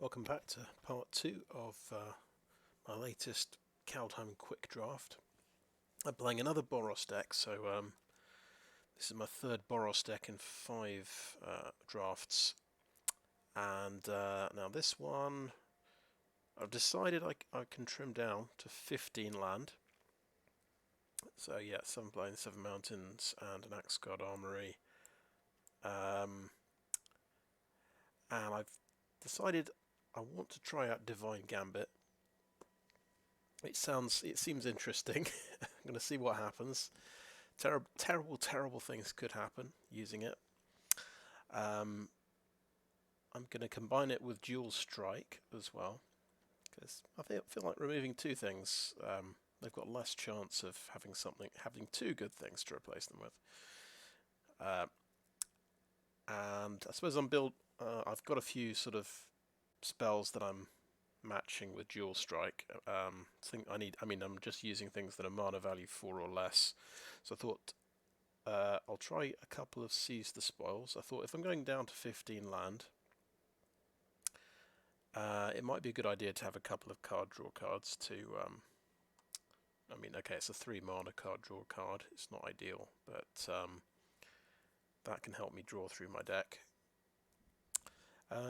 Welcome back to part 2 of my latest Kaldheim Quick Draft. I'm playing another Boros deck, so this is my third Boros deck in 5 drafts. And now this one, I've decided I can trim down to 15 land. So yeah, 7 plains, 7 mountains, and an Axgard Armory. And I've decided I want to try out Divine Gambit. It seems interesting. I'm going to see what happens. Terrible things could happen using it. I'm going to combine it with Dual Strike as well, because I feel like removing 2 things, they've got less chance of having 2 good things to replace them with. And I suppose I've got a few sort of spells that I'm matching with Dual Strike. I'm just using things that are mana value 4 or less. So I thought I'll try a couple of Seize the Spoils. I thought if I'm going down to 15 land, it might be a good idea to have a couple of card draw cards to. Okay, it's a 3 mana card draw card. It's not ideal, but that can help me draw through my deck.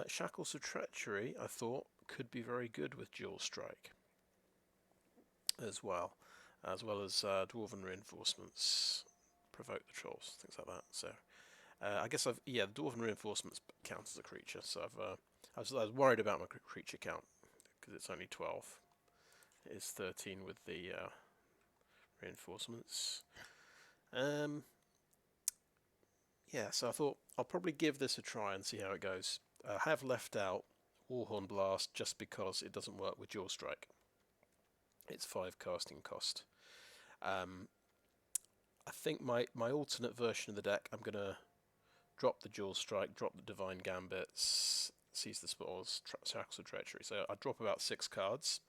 Shackles of Treachery, I thought, could be very good with Dual Strike as well as Dwarven Reinforcements, Provoke the Trolls, things like that. So I guess the Dwarven Reinforcements count as a creature. So I was worried about my creature count because it's only 12. It is 13 with the reinforcements. So I thought I'll probably give this a try and see how it goes. I have left out Warhorn Blast just because it doesn't work with Dual Strike. It's 5 casting cost. I think my alternate version of the deck, I'm going to drop the Dual Strike, drop the Divine Gambit, Seize the Spoils, Shackles of Treachery. So I drop about 6 cards.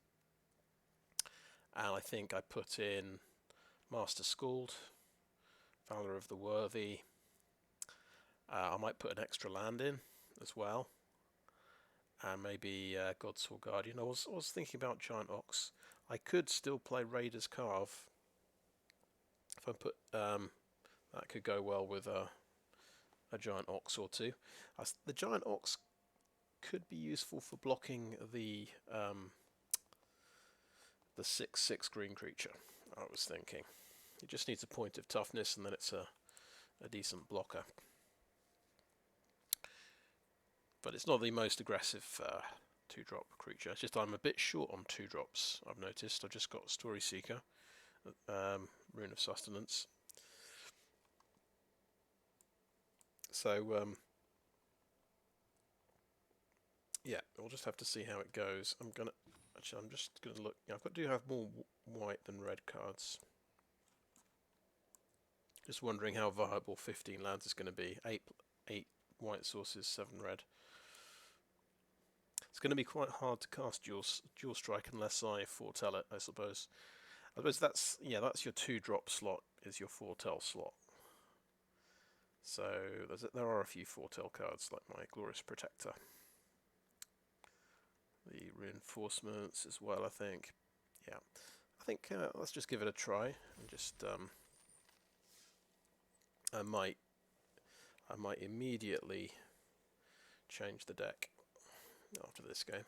And I think I put in Master Skald, Valor of the Worthy. I might put an extra land in as well. And maybe Godsword Guardian. I was thinking about Giant Ox. I could still play Raiders Karve. If I put that could go well with a Giant Ox or 2. The Giant Ox could be useful for blocking the 6/6 green creature. I was thinking it just needs a point of toughness, and then it's a decent blocker. But it's not the most aggressive 2-drop creature. It's just I'm a bit short on 2-drops, I've noticed. I've just got Story Seeker, Rune of Sustenance. So, we'll just have to see how it goes. I'm just going to look. I do have more white than red cards. Just wondering how viable 15 lands is going to be. 8 white sources, 7 red. It's going to be quite hard to cast Dual Strike unless I foretell it, I suppose. I suppose that's your 2-drop slot, is your foretell slot. So there are a few foretell cards, like my Glorious Protector. The Reinforcements as well, I think. Yeah. I think let's just give it a try and just I might immediately change the deck after this game.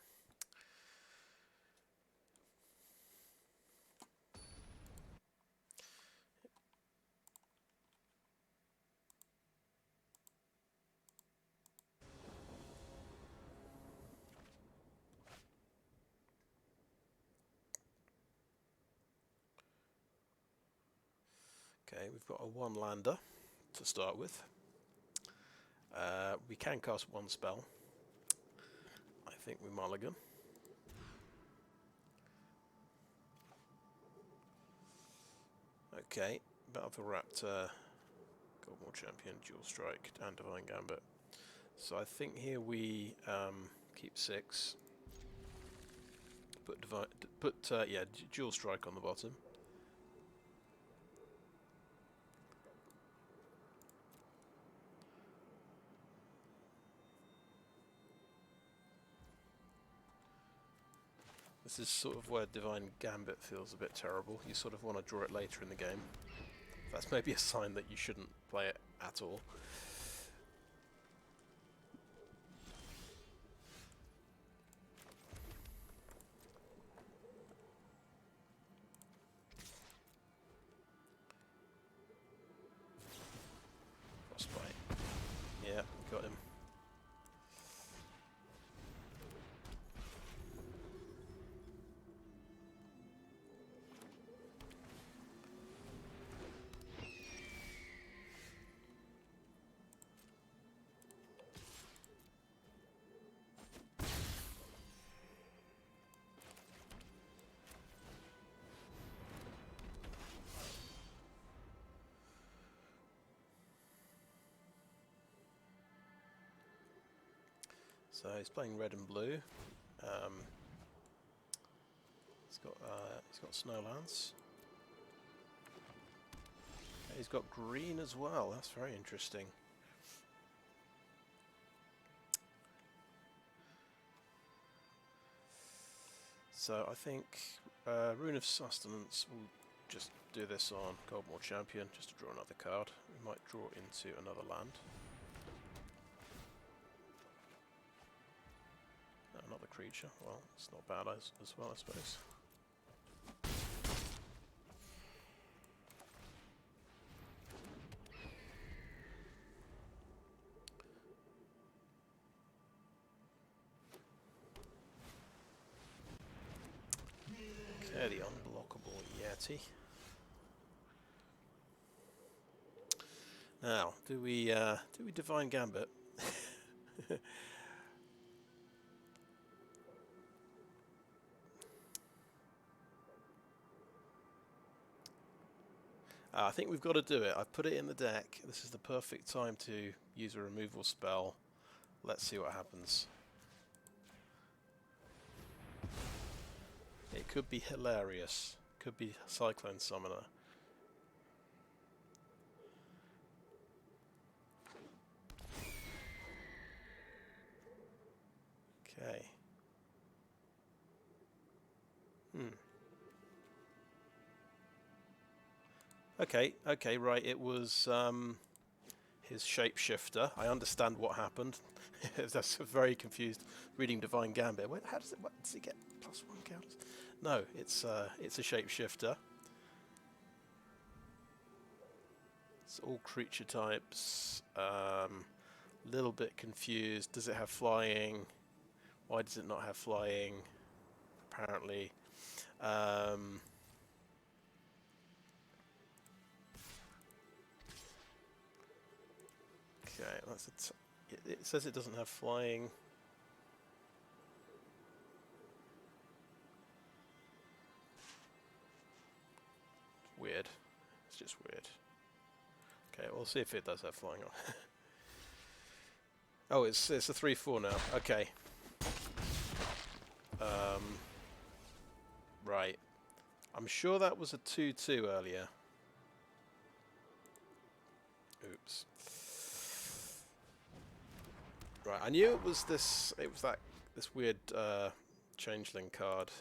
Okay, we've got a 1-lander to start with. We can cast 1 spell. I think we mulligan. Okay, Battlefield Raptor, Goldmaw Champion, Dual Strike, and Divine Gambit. So I think here we keep 6. Put Dual Strike on the bottom. This is sort of where Divine Gambit feels a bit terrible. You sort of want to draw it later in the game. That's maybe a sign that you shouldn't play it at all. Frostbite. Yeah, got him. So he's playing red and blue. He's got Snowlands. He's got green as well. That's very interesting. So I think Rune of Sustenance will just do this on Goldmaw Champion, just to draw another card. We might draw into another land. Another creature. Well, it's not bad as well, I suppose. Okay, the unblockable Yeti. Now, do we Divine Gambit? I think we've got to do it. I've put it in the deck. This is the perfect time to use a removal spell. Let's see what happens. It could be hilarious. Could be Cyclone Summoner. Okay. Okay, right, it was his shapeshifter. I understand what happened. That's very confused reading Divine Gambit. What does he get? +1 counters? No, it's a shapeshifter. It's all creature types. Little bit confused. Does it have flying? Why does it not have flying? Apparently. Okay, that's it says it doesn't have flying. Weird. It's just weird. Okay, we'll see if it does have flying on. Oh, it's a 3/4 now. Okay. Right. I'm sure that was a 2/2 earlier. Oops. Right, I knew it was this. It was this weird changeling card.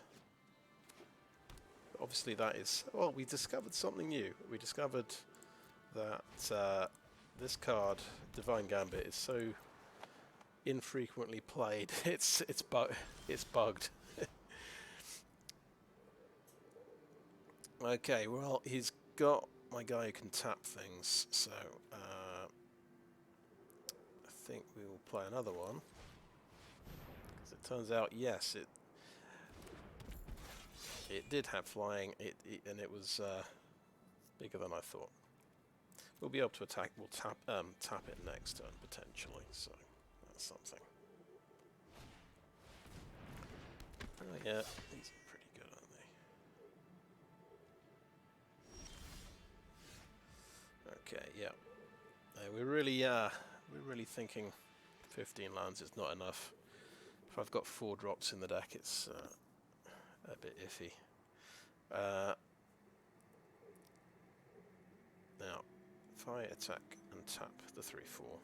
Obviously, that is. Well, we discovered something new. We discovered that this card, Divine Gambit, is so infrequently played. It's bugged. Okay, well, he's got my guy who can tap things, so I think we will play another one. Because it turns out, yes, it did have flying, and it was bigger than I thought. We'll be able to attack. We'll tap it next turn potentially. So that's something. Oh yeah, these are pretty good, aren't they? Okay, yeah. We're really thinking 15 lands is not enough. If I've got 4 drops in the deck, it's a bit iffy. Now, if I attack and tap the 3/4.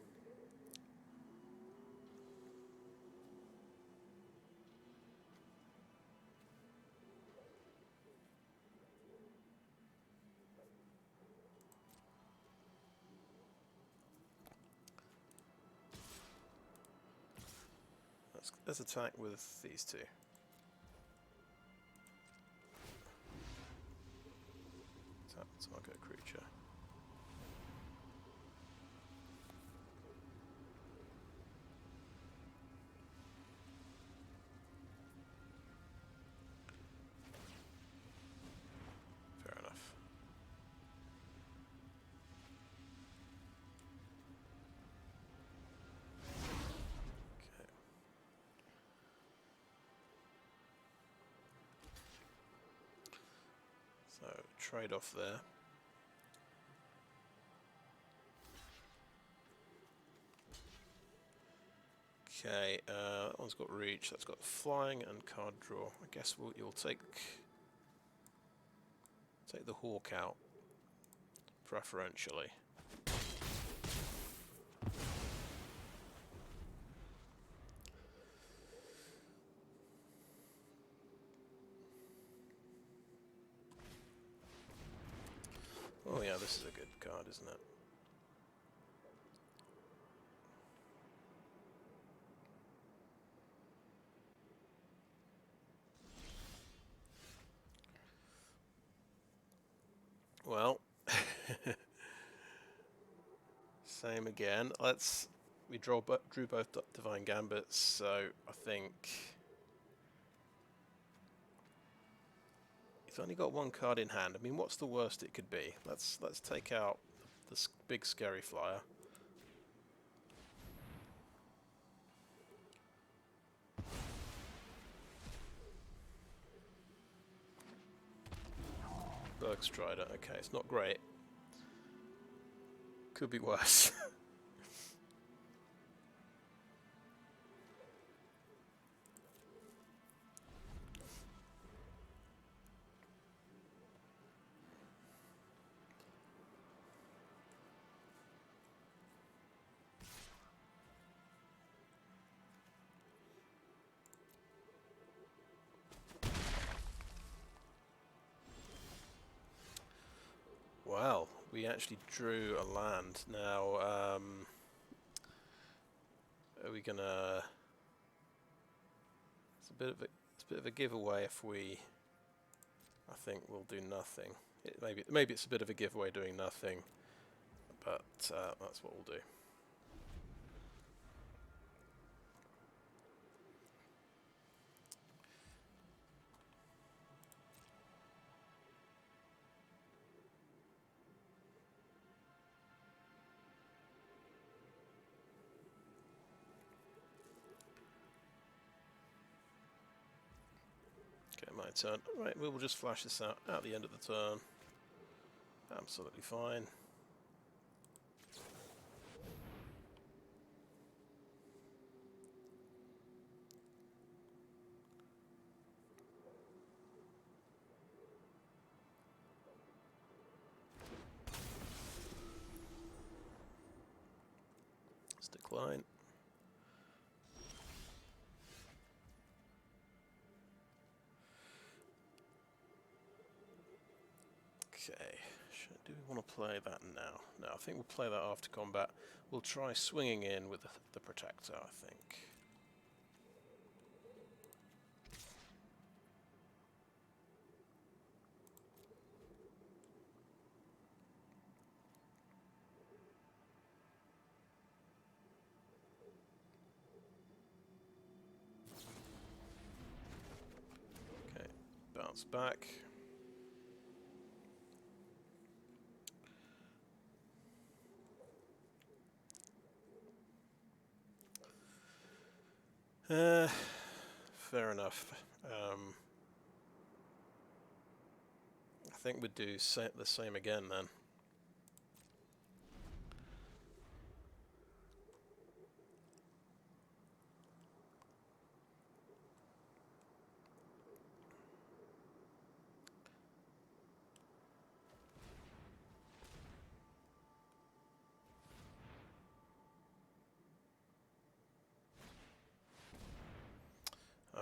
Let's attack with these two. Tap target creature. Fair enough. Okay. So trade off there. Okay, that one's got reach, that's got flying and card draw. I guess you'll take the hawk out, preferentially. Oh yeah, this is a good card, isn't it? Well, same again. We drew both Divine Gambits, so I think he's only got one card in hand. I mean, what's the worst it could be? Let's take out the big scary flyer. Bergstrider. Okay, it's not great. Could be worse. Well, we actually drew a land. Now, are we gonna? It's a bit of a giveaway if we. I think we'll do nothing. Maybe it's a bit of a giveaway doing nothing, but that's what we'll do. Okay, my turn. Right, we will just flash this out at the end of the turn. Absolutely fine. Let's decline. Okay, do we want to play that now? No, I think we'll play that after combat. We'll try swinging in with the Protector, I think. Okay, bounce back. Fair enough. I think we'd do the same again then.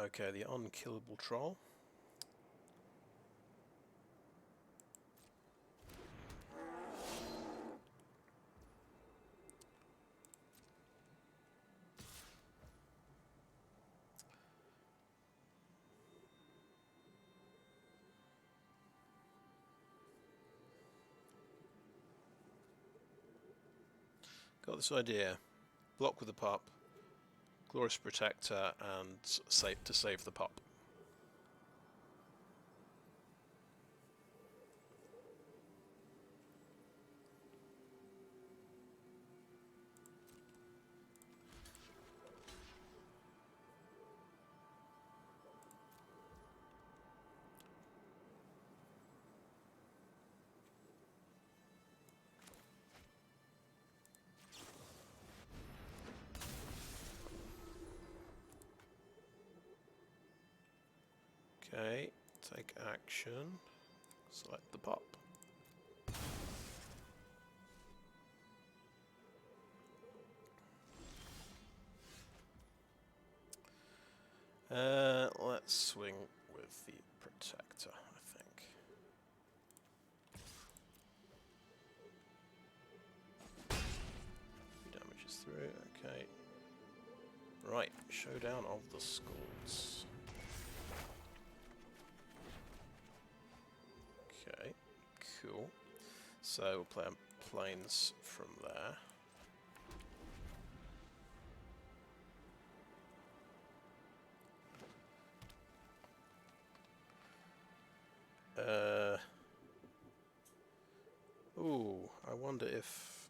Okay, the unkillable troll. got this idea. Block with the pup, Glorious Protector, and save the pup. Okay, take action, select the pup. Let's swing with the Protector, I think. Damages through, okay. Right, Showdown of the Skalds. Okay, cool. So we'll play planes from there. Ooh, I wonder if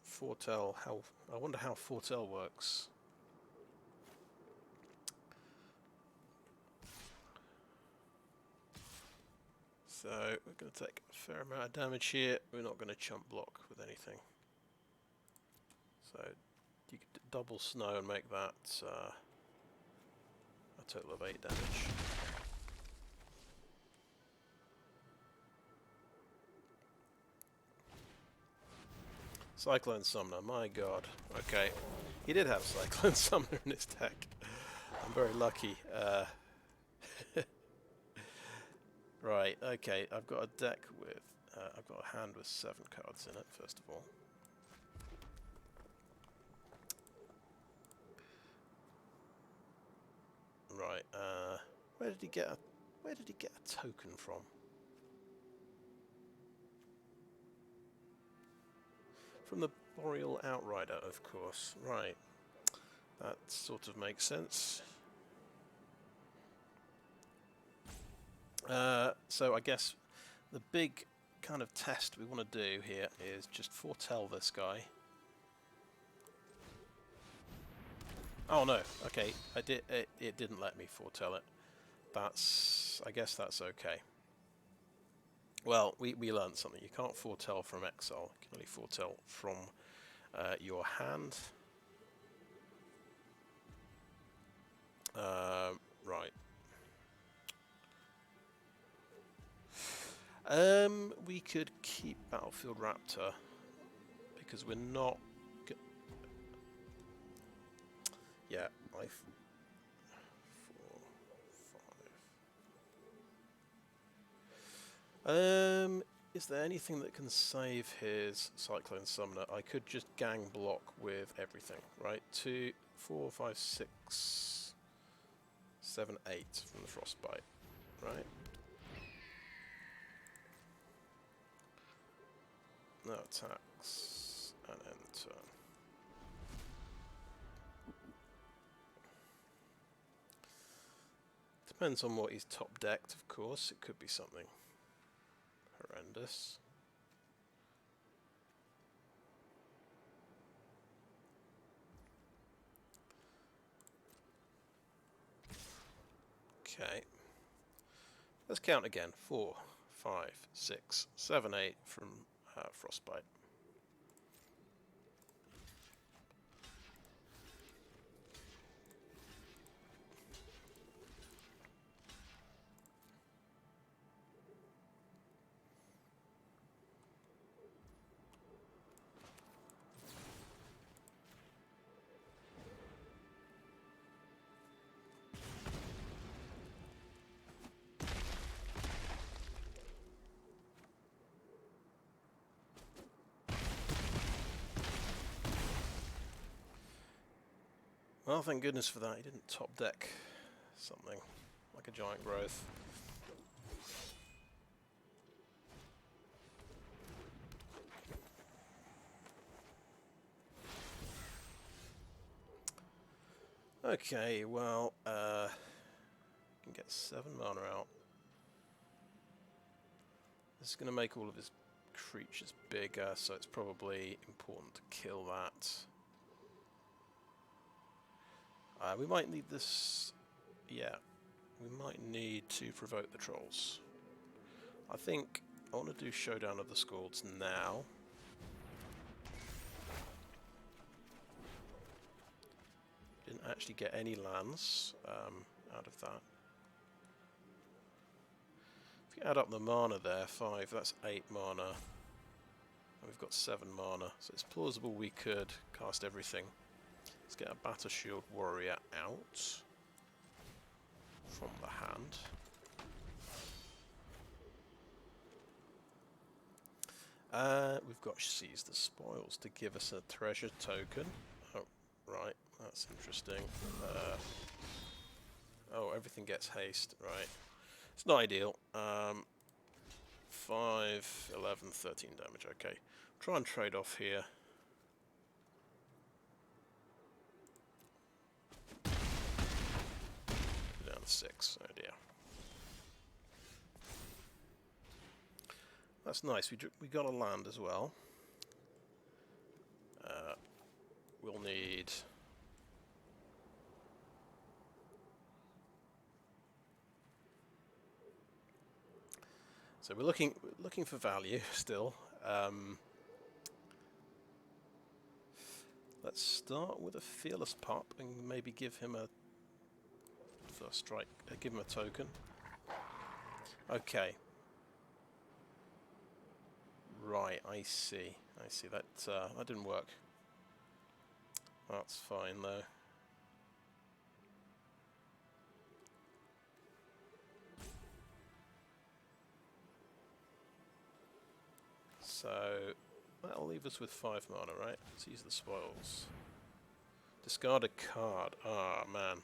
Foretell, I wonder how Foretell works. So we're going to take a fair amount of damage here. We're not going to chump block with anything. So you could double snow and make that a total of 8 damage. Cyclone Summoner, my god. Okay, he did have Cyclone Summoner in his deck. I'm very lucky. Right, okay, I've got a deck with... I've got a hand with 7 cards in it, first of all. Right, where did he get a token from? From the Boreal Outrider, of course. Right. That sort of makes sense. So I guess the big kind of test we want to do here is just foretell this guy. Oh no, okay, it didn't let me foretell it. I guess that's okay. Well, we learned something. You can't foretell from exile. You can only foretell from your hand. Right. We could keep Battlefield Raptor because we're not. Yeah, life. 4, 5. Is there anything that can save his Cyclone Summoner? I could just gang block with everything, right? 2, 4, 5, 6, 7, 8 from the Frostbite, right? No attacks, and end turn. Depends on what he's top decked, of course. It could be something horrendous. Okay. Let's count again. 4, 5, 6, 7, 8 from Frostbite. Well, thank goodness for that. He didn't top deck something like a giant growth. Okay, well, can get 7 mana out. This is going to make all of his creatures bigger, so it's probably important to kill that. We might need this... Yeah, we might need to provoke the trolls. I think I want to do Showdown of the Skalds now. Didn't actually get any lands out of that. If you add up the mana there, 5, that's 8 mana. And we've got 7 mana, so it's plausible we could cast everything. Let's get a Battershield Warrior out from the hand. We've got Seize the Spoils to give us a treasure token. Oh, right, that's interesting. Oh, everything gets haste, right. It's not ideal. 5, 11, 13 damage, okay. Try and trade off here. Down to 6, oh dear. That's nice, we got a land as well. We'll need... So we're looking for value still. Let's start with a Fearless Pup and maybe give him a first strike. Give him a token. Okay. Right, I see. I see that. That didn't work. That's fine though. So that'll leave us with 5 mana, right? Let's use the spoils. Discard a card. Ah, man.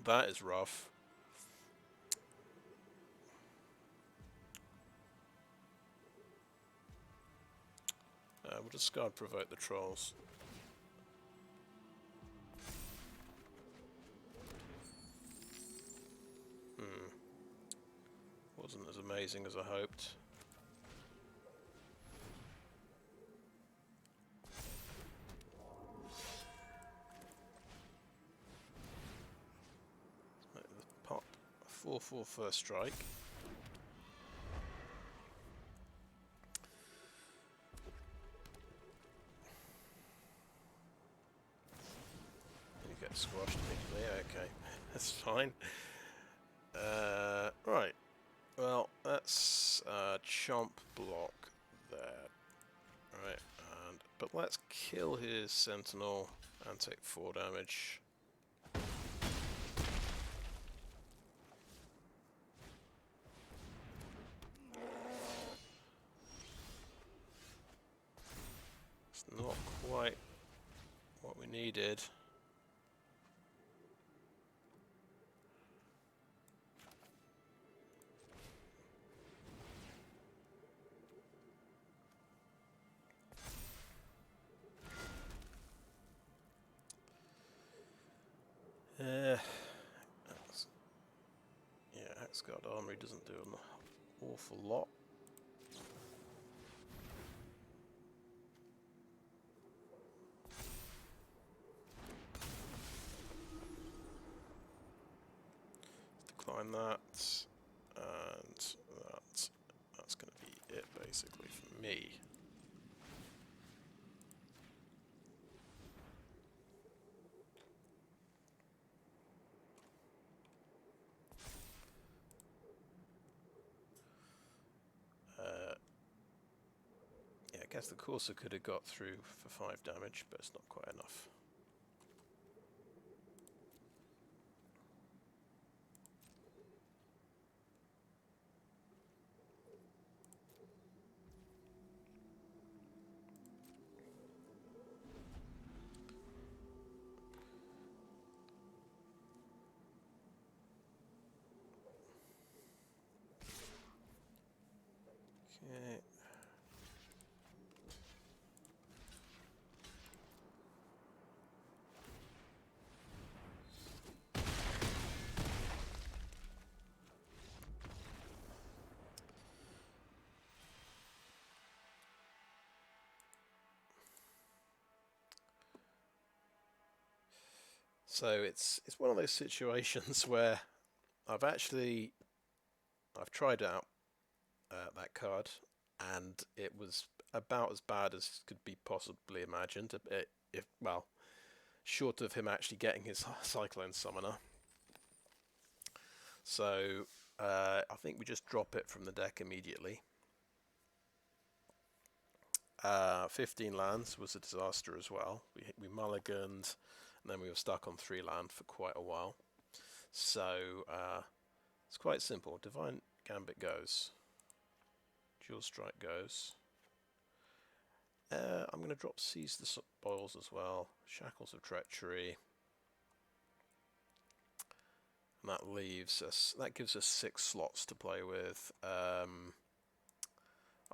That is rough. We'll discard Provoke the Trolls. Wasn't as amazing as I hoped. Pop a 4/4 first strike. You get squashed immediately, okay, that's fine. Right, well, that's chomp block there. Right, but let's kill his sentinel and take 4 damage. It's not quite what we needed. Yeah, Axgard Armory doesn't do an awful lot. Decline that, and that's going to be it basically for me. Yeah, I guess the Courser could have got through for 5 damage, but it's not quite enough. Okay. So it's one of those situations where I've tried out that card, and it was about as bad as could be possibly imagined. Well, short of him actually getting his Cyclone Summoner. So I think we just drop it from the deck immediately. 15 lands was a disaster as well. We mulliganed, and then we were stuck on 3 land for quite a while. So it's quite simple. Divine Gambit goes. Dual Strike goes. I'm going to drop Seize the Spoils as well. Shackles of Treachery. And that leaves us. That gives us 6 slots to play with. I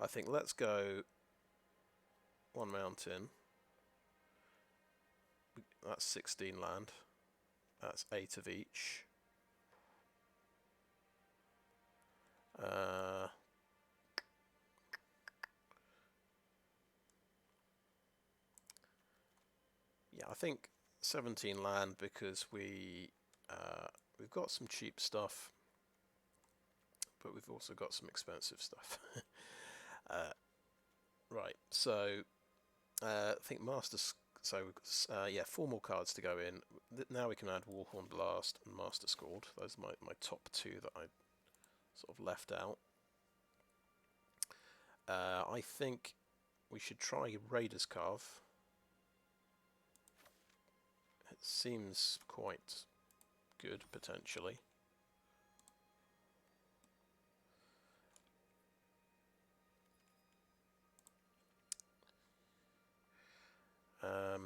think let's go 1 mountain. That's 16 land. That's 8 of each. Yeah, I think 17 land because we've got some cheap stuff, but we've also got some expensive stuff. Right, so I think yeah, 4 more cards to go in. Now we can add Warhorn Blast and Master Skald. Those are my top 2 that I sort of left out. I think we should try Raiders Karve. It seems quite good, potentially. I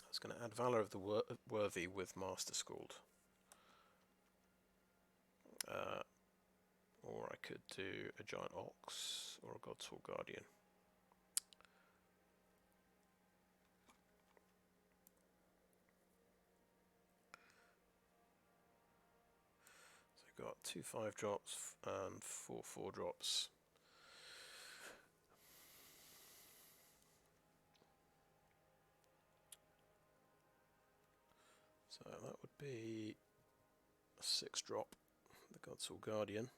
was going to add Valor of the Worthy with Master Skald. Or I could do a Giant Ox or a Godsword Guardian. So we've got 2 5-drops and 4 4-drops. So that would be a 6-drop, the Godsword Guardian.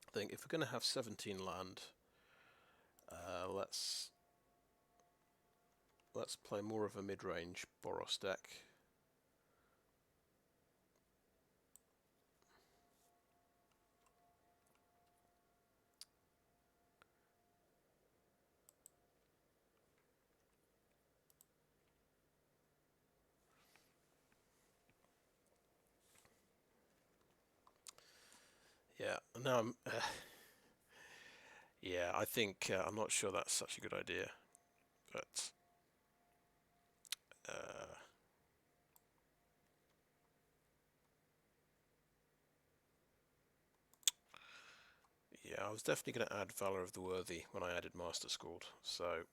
I think if we're going to have 17 land, let's play more of a mid-range Boros deck. Yeah, no, yeah, I think I'm not sure that's such a good idea, but yeah, I was definitely going to add Valor of the Worthy when I added Master Skald. So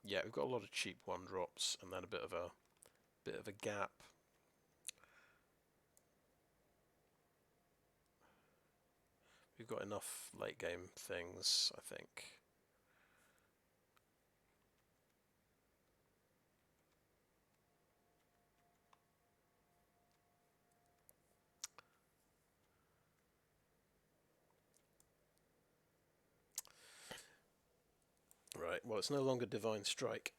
yeah, we've got a lot of cheap 1-drops and then a bit of a gap. We've got enough late game things, I think. Right, well, it's no longer Divine Strike.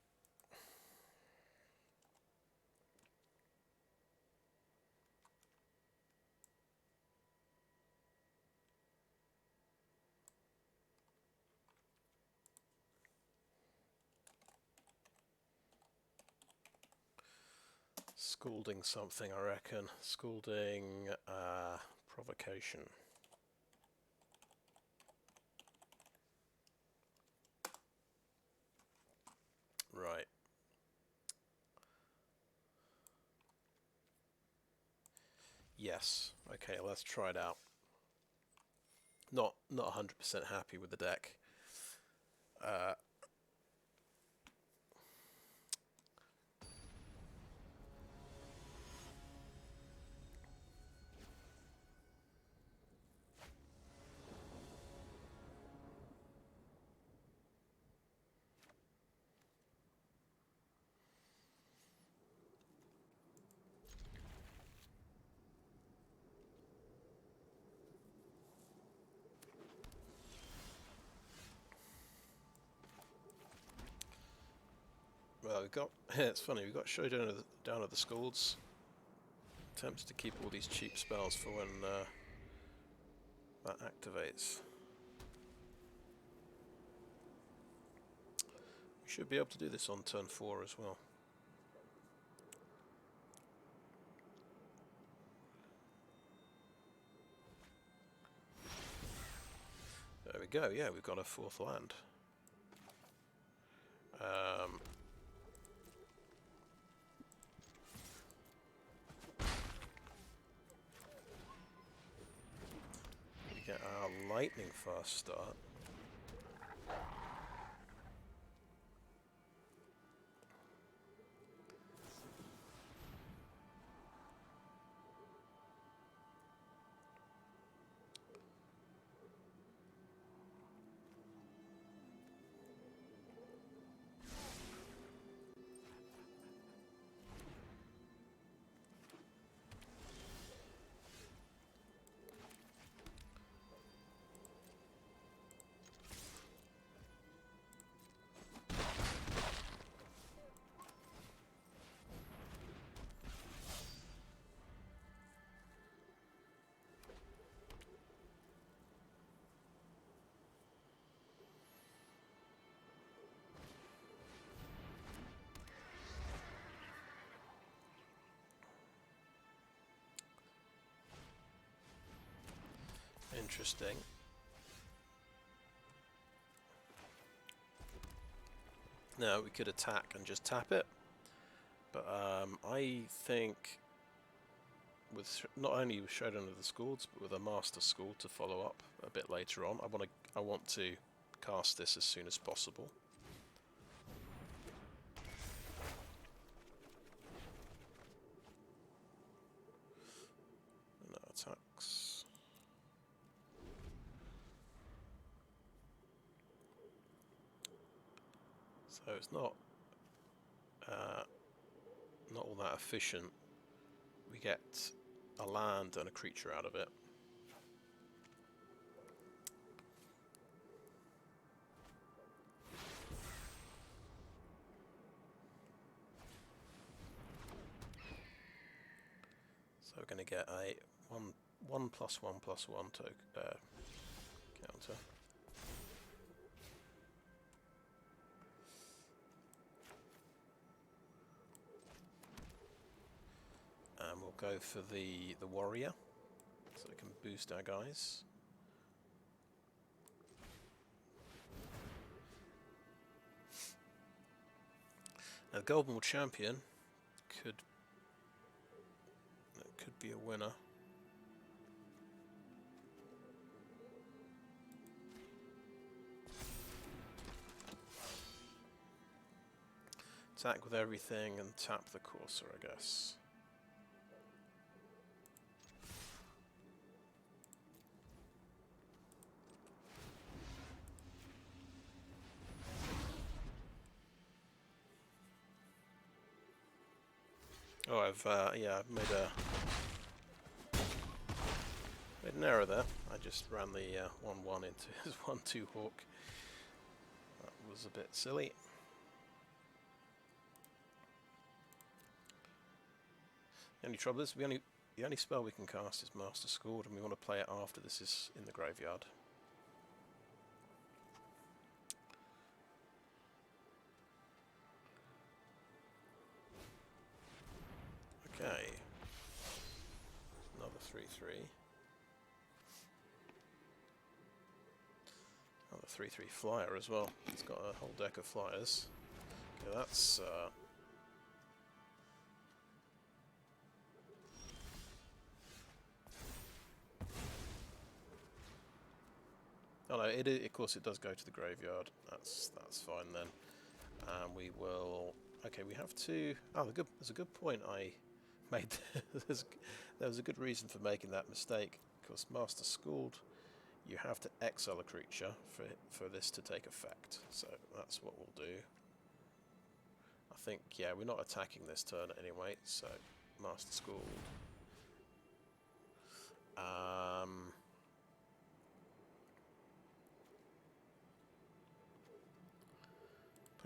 Scalding something, I reckon. Scalding Provocation. Right. Yes. Okay, let's try it out. Not 100% happy with the deck. Well, we've got. It's funny. We've got Showdown down at the Skalds. Attempts to keep all these cheap spells for when that activates. We should be able to do this on turn 4 as well. There we go. Yeah, we've got a 4th land. We get our lightning fast start. Interesting. Now we could attack and just tap it, but I think with not only with Showdown of the Skalds, but with a Master Skald to follow up a bit later on, I want to cast this as soon as possible. No attacks. So it's not all that efficient. We get a land and a creature out of it. So we're going to get a 1/1/1/1 counter. And we'll go for the warrior, so we can boost our guys. Now, the Goldmaw Champion could be a winner. Attack with everything and tap the Courser, I guess. Oh, I've made an error there. I just ran the 1/1 into his 1/2 hawk. That was a bit silly. The only trouble is the only spell we can cast is Master Skald, and we want to play it after this is in the graveyard. Okay. Another 3/3. Another 3/3 flyer as well. It's got a whole deck of flyers. Okay, that's oh no, of course it does go to the graveyard. That's fine then. And we will. Okay, we have to. Oh, there's a good point I made. There was a good reason for making that mistake. Because Master Skald, you have to exile a creature for this to take effect. So that's what we'll do. I think, yeah, we're not attacking this turn anyway. So Master Skald.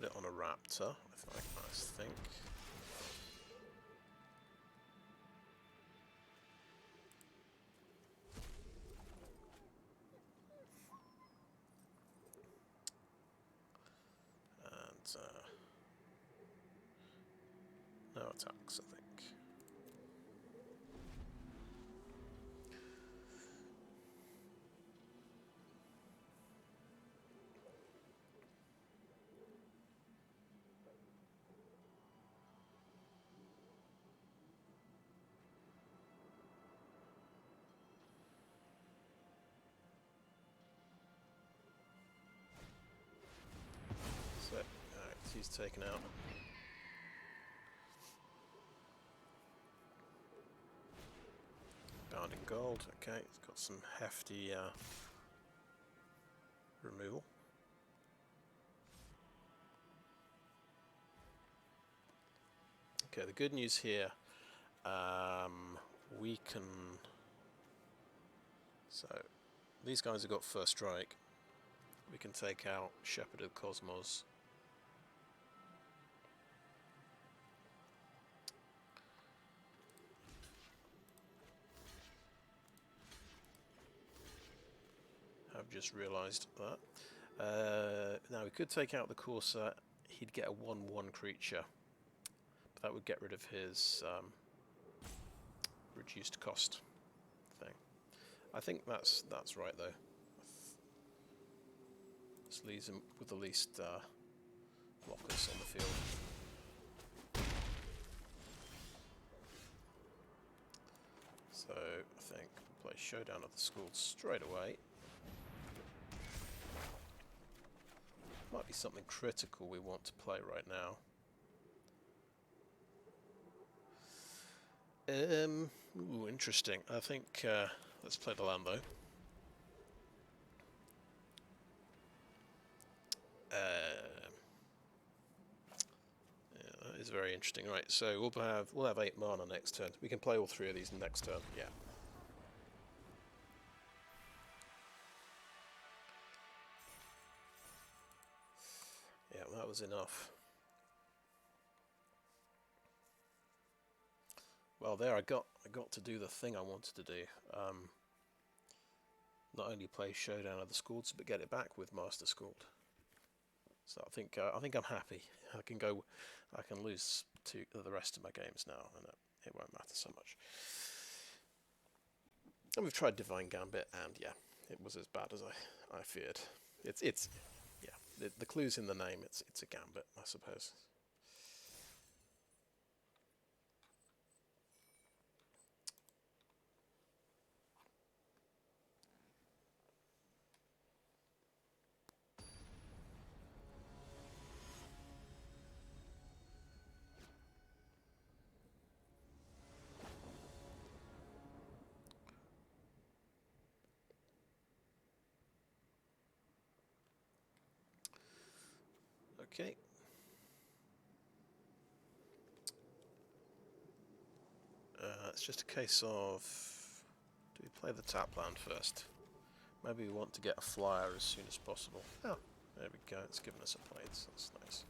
Put it on a raptor, I think. And no attacks, I think. So, alright, he's taken out. Bound in gold, okay, it's got some hefty removal. Okay, the good news here, we can... So, these guys have got first strike. We can take out Shepherd of Cosmos. I've just realised that. Now we could take out the Courser. He'd get a 1/1 creature. But that would get rid of his reduced cost thing. I think that's right though. This leaves him with the least blockers on the field. So I think play Showdown of the Skalds straight away. Might be something critical we want to play right now. Ooh, interesting. I think let's play the land though. Yeah, that is very interesting. Right, so we'll have 8 mana next turn. We can play all 3 of these next turn. Yeah. Yeah, that was enough. Well, there I got to do the thing I wanted to do. Not only play Showdown of the Skalds, but get it back with Master Skald. So I think I'm happy. I can lose to the rest of my games now, and it won't matter so much. And we've tried Divine Gambit, and yeah, it was as bad as I feared. It's yeah, the clue's in the name. It's a gambit, I suppose. Okay. It's just a case of, do we play the tap land first? Maybe we want to get a flyer as soon as possible. Oh, there we go. It's given us a blades. That's nice.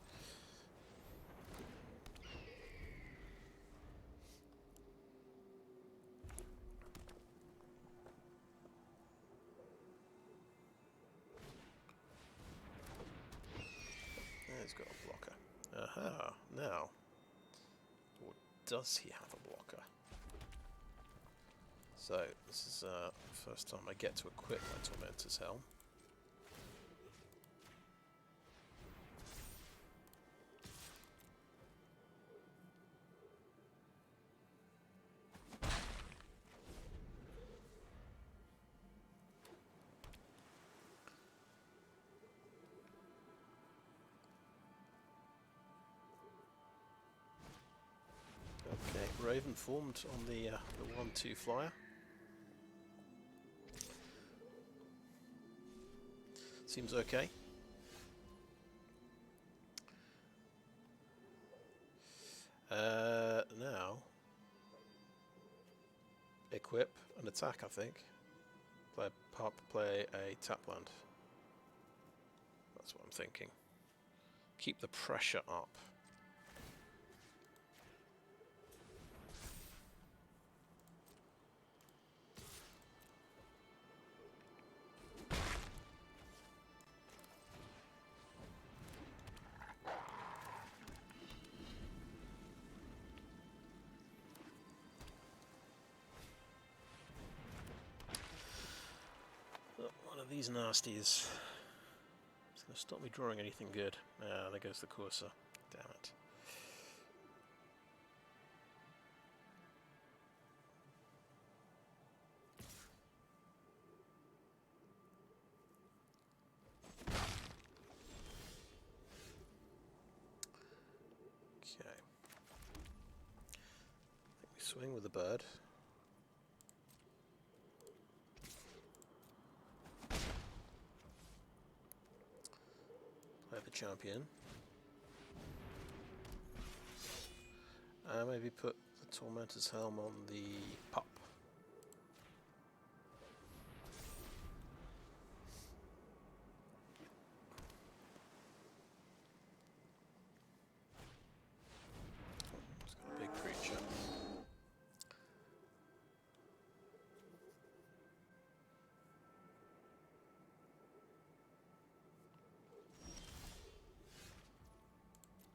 He's got a blocker. Aha, now. Or does he have a blocker? So, this is the first time I get to equip my Tormentor's Helm. Okay, Raven formed on the 1/2 flyer. Seems okay. Now, equip and attack, I think. Play a pup, play a tap land. That's what I'm thinking. keep the pressure up. One of these nasties. It's going to stop me drawing anything good. Ah, there goes the Courser. Damn it. Okay. I think we swing with the bird. Play the champion. Maybe put the Tormentor's Helm on the pup. It's got a big creature.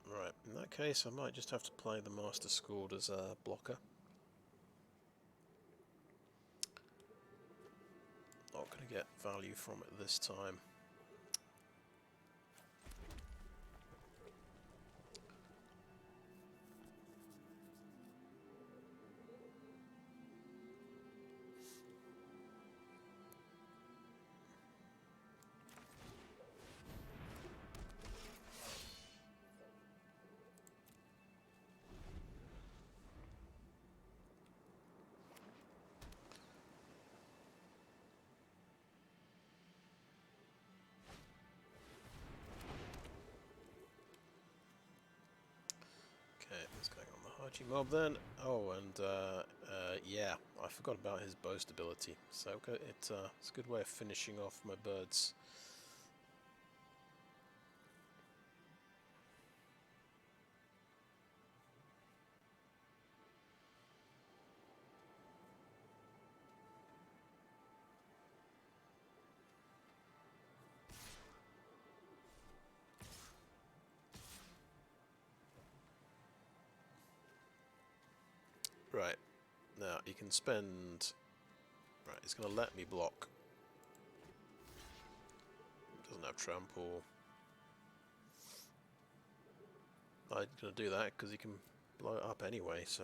Right, in that case I might just have to play the Master Skald as a blocker. Not going to get value from it this time. Okay, what's going on the Haji mob then? Oh, and yeah, I forgot about his boast ability. So it's a good way of finishing off my birds. Right, now you can spend... Right, it's going to let me block. It doesn't have trample. I'm going to do that because he can blow it up anyway, so...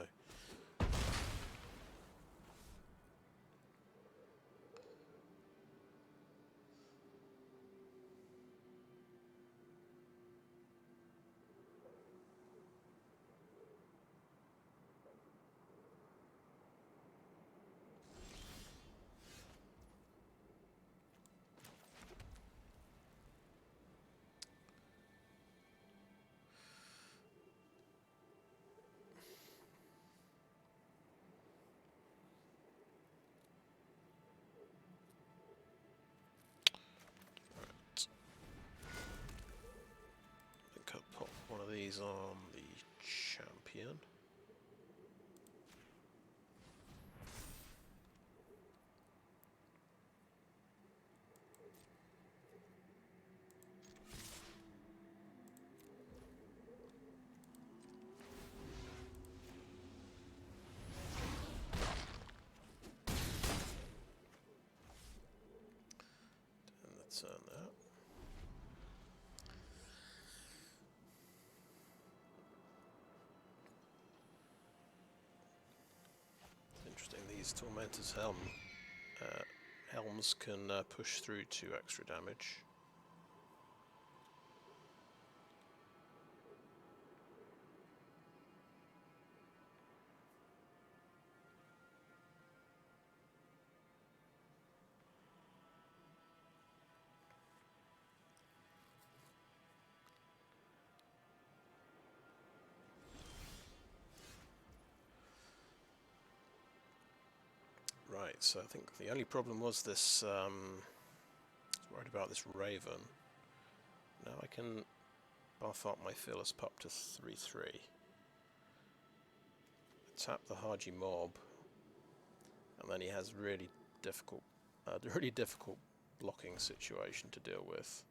Pop one of these on the champion. And let's turn that. Interesting, these Tormentor's Helms can push through 2 extra damage. Right, so I think the only problem was this, I was worried about this Raven. Now I can buff up my Fearless Pup to 3/3. Tap the Haji Mob, and then he has really difficult blocking situation to deal with.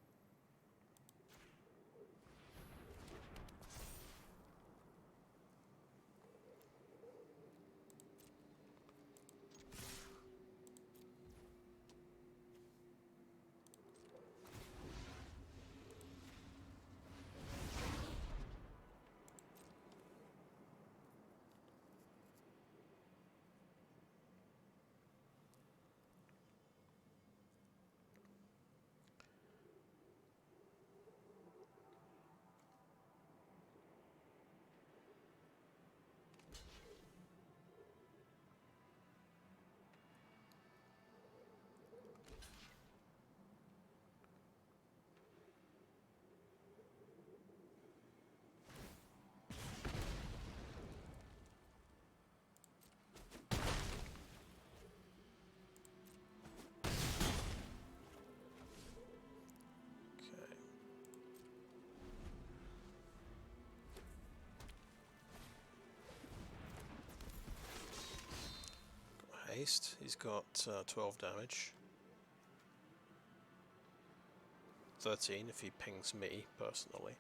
Haste. He's got 12 damage. 13 if he pings me personally.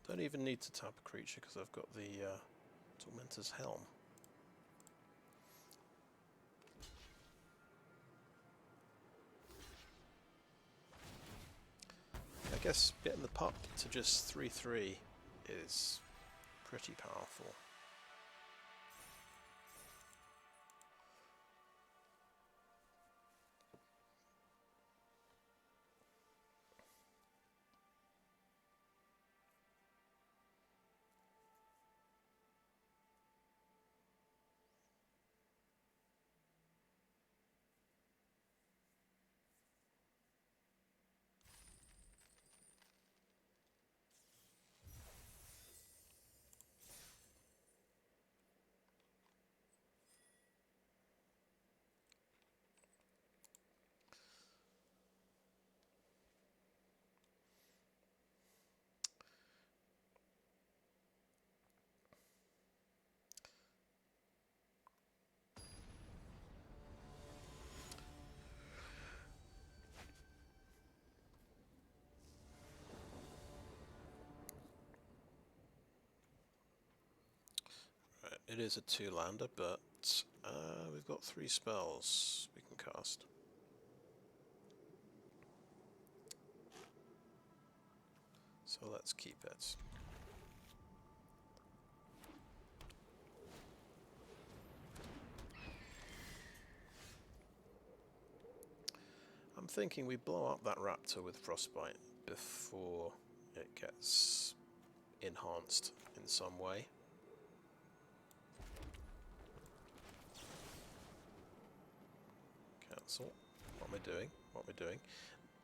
Don't even need to tap a creature because I've got the Tormentor's Helm. I guess getting the pup to just 3/3 is pretty powerful. It is a 2-lander, but we've got 3 spells we can cast. So let's keep it. I'm thinking we blow up that raptor with Frostbite before it gets enhanced in some way. Cancel. What am I doing? What am I doing?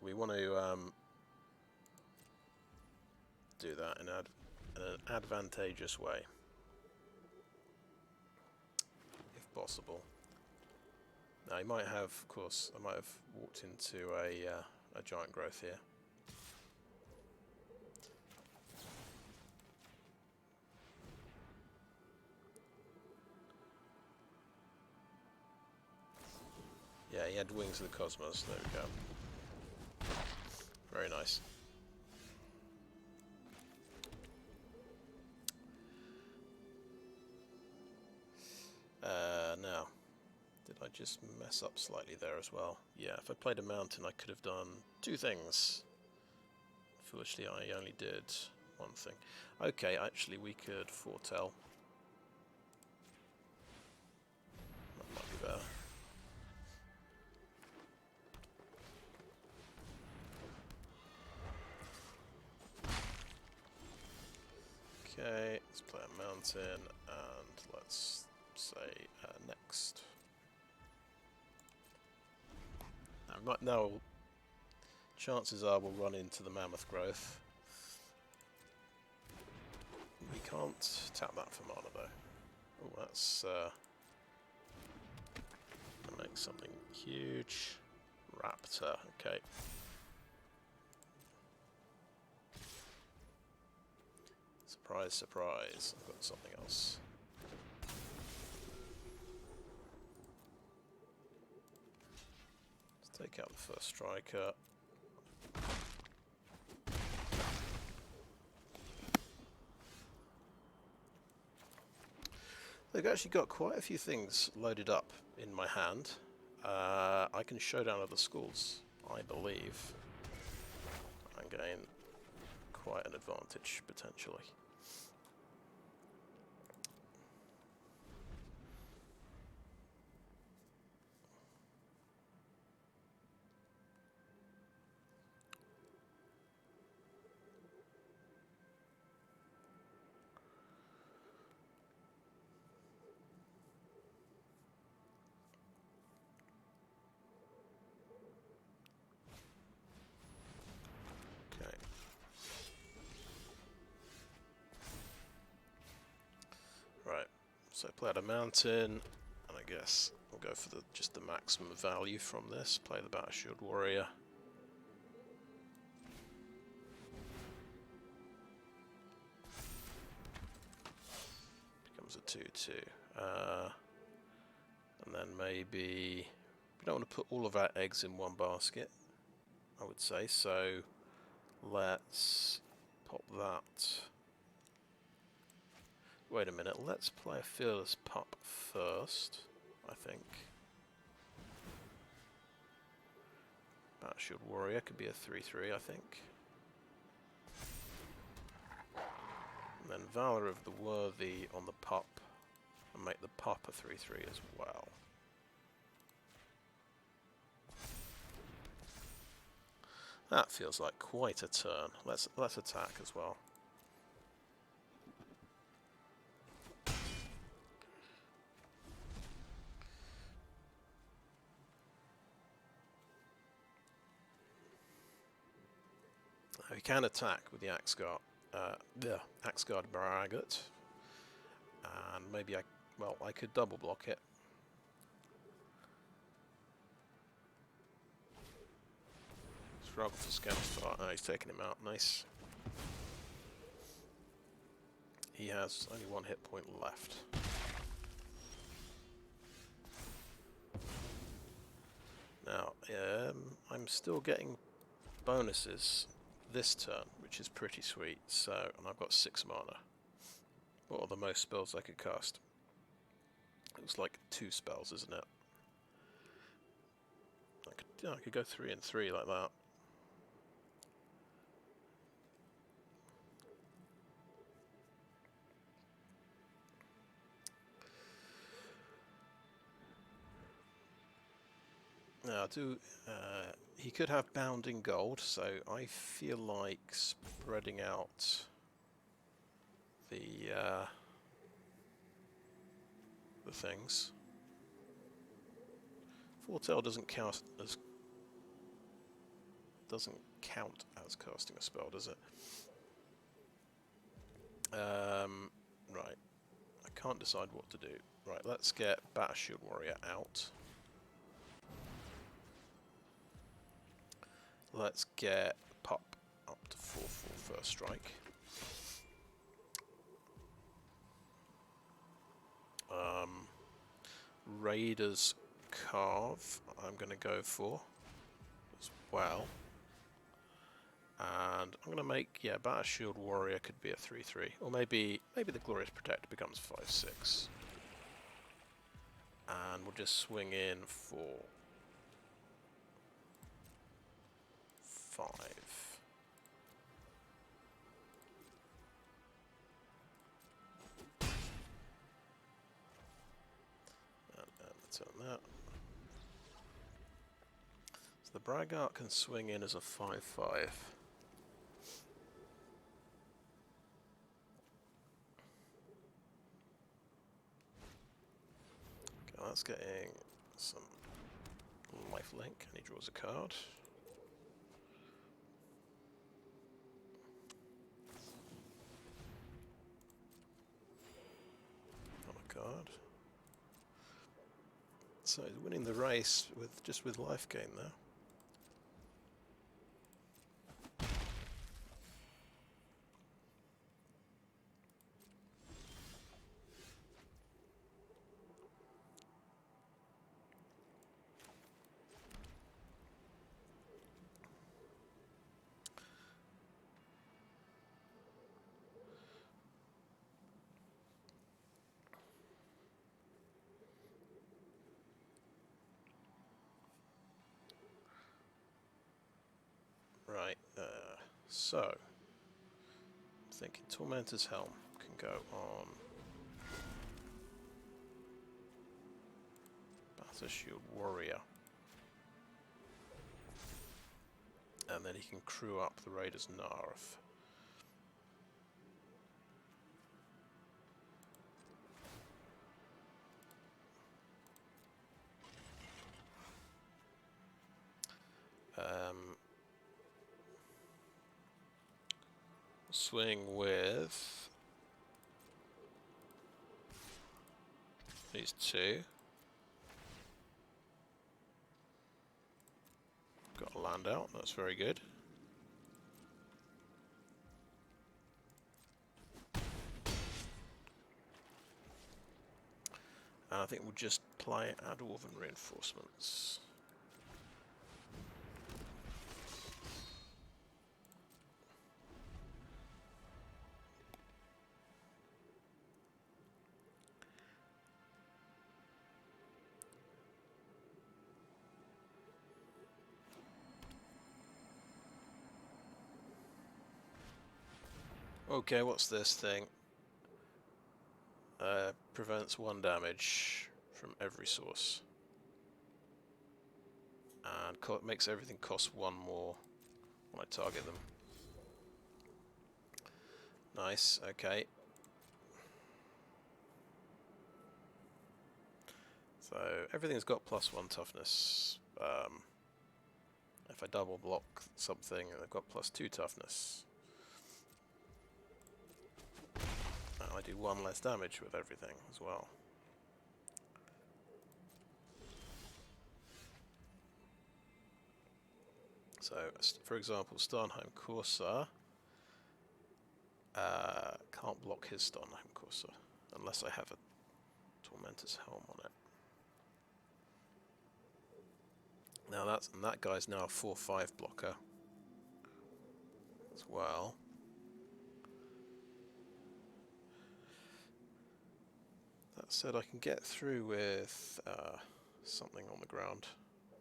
We want to do that in an advantageous way, if possible. Now, I might have, of course, I might have walked into a giant growth here. Yeah, he had Wings of the Cosmos. There we go. Very nice. Now, did I just mess up slightly there as well? Yeah, if I played a mountain, I could have done 2 things. Foolishly, I only did 1 thing. Okay, actually, we could foretell. That might be better. Okay, let's play a mountain, and let's say next? Now, chances are we'll run into the Mammoth Growth. We can't tap that for mana though. Oh, that's gonna make something huge. Raptor, okay. Surprise, surprise, I've got something else. Let's take out the first striker. They've actually got quite a few things loaded up in my hand. I can Showdown other Skalds, I believe, and gain quite an advantage potentially. So play out a mountain, and I guess we'll go for just the maximum value from this. Play the Battershield Warrior. Becomes a 2/2. And then maybe we don't want to put all of our eggs in one basket, I would say. So let's pop that. Wait a minute, let's play a Fearless Pup first, I think. Battershield Warrior could be a 3/3, I think. And then Valor of the Worthy on the Pup, and make the Pup a 3/3 as well. That feels like quite a turn. Let's attack as well. We can attack with the Axgard Armory, and maybe I could double block it. Struggle for Skalds. Oh, he's taking him out. Nice. He has only one hit point left. Now, I'm still getting bonuses this turn, which is pretty sweet. So, and I've got 6 mana. What are the most spells I could cast? It was like 2 spells, isn't it? I could go 3 and 3 like that. Now, he could have Bounding Gold, so I feel like spreading out the things. Foretell doesn't count as casting a spell, does it? Right. I can't decide what to do. Right, let's get Battershield Warrior out. Let's get Pup up to 4/4 first strike. Raiders Karve I'm going to go for as well. And I'm going to make, Battershield Warrior could be a 3/3. Or maybe the Glorious Protector becomes 5/6. And we'll just swing in for 5. And turn that. So the Braggart can swing in as a 5/5. that's getting some lifelink, and he draws a card. Card. So he's winning the race with just with life gain there. Right, so I'm thinking Tormentor's Helm can go on Battershield Warrior, and then he can crew up the Raiders Karve. Swing with these two. Got a land out, that's very good. And I think we'll just play our Dwarven Reinforcements. Okay, what's this thing? Prevents 1 damage from every source. And makes everything cost 1 more when I target them. Nice, okay. So everything's got +1 toughness. If I double block something, I've got +2 toughness. And I do 1 less damage with everything as well. So, for example, Starnheim Courser can't block his Starnheim Courser unless I have a Tormentor's Helm on it. Now that guy's now a 4/5 blocker as well. That said, I can get through with something on the ground,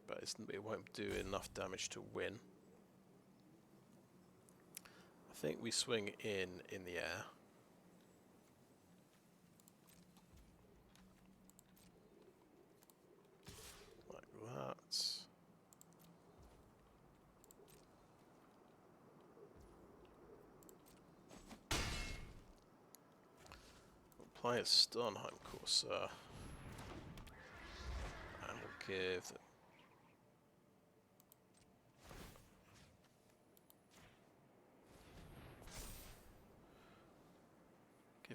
but it won't do enough damage to win. I think we swing in the air. Like that. We'll play a Starnheim Courser. And we'll give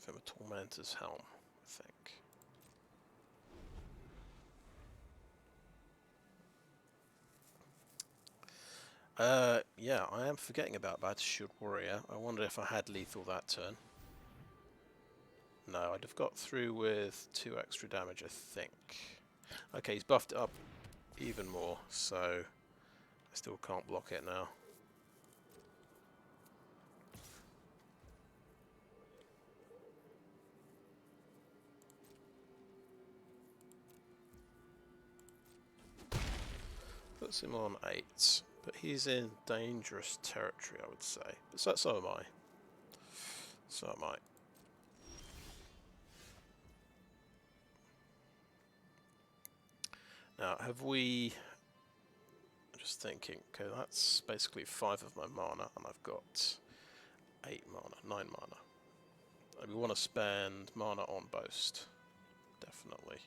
him a Tormentor's Helm, I think. Yeah, I am forgetting about Battershield Warrior. I wonder if I had lethal that turn. No, I'd have got through with 2 extra damage, I think. Okay, he's buffed it up even more, so I still can't block it now. Puts him on 8, but he's in dangerous territory, I would say. But so am I. So am I. Now, have we... I'm just thinking, okay, that's basically 5 of my mana, and I've got 8 mana, 9 mana. And we want to spend mana on Boast, definitely.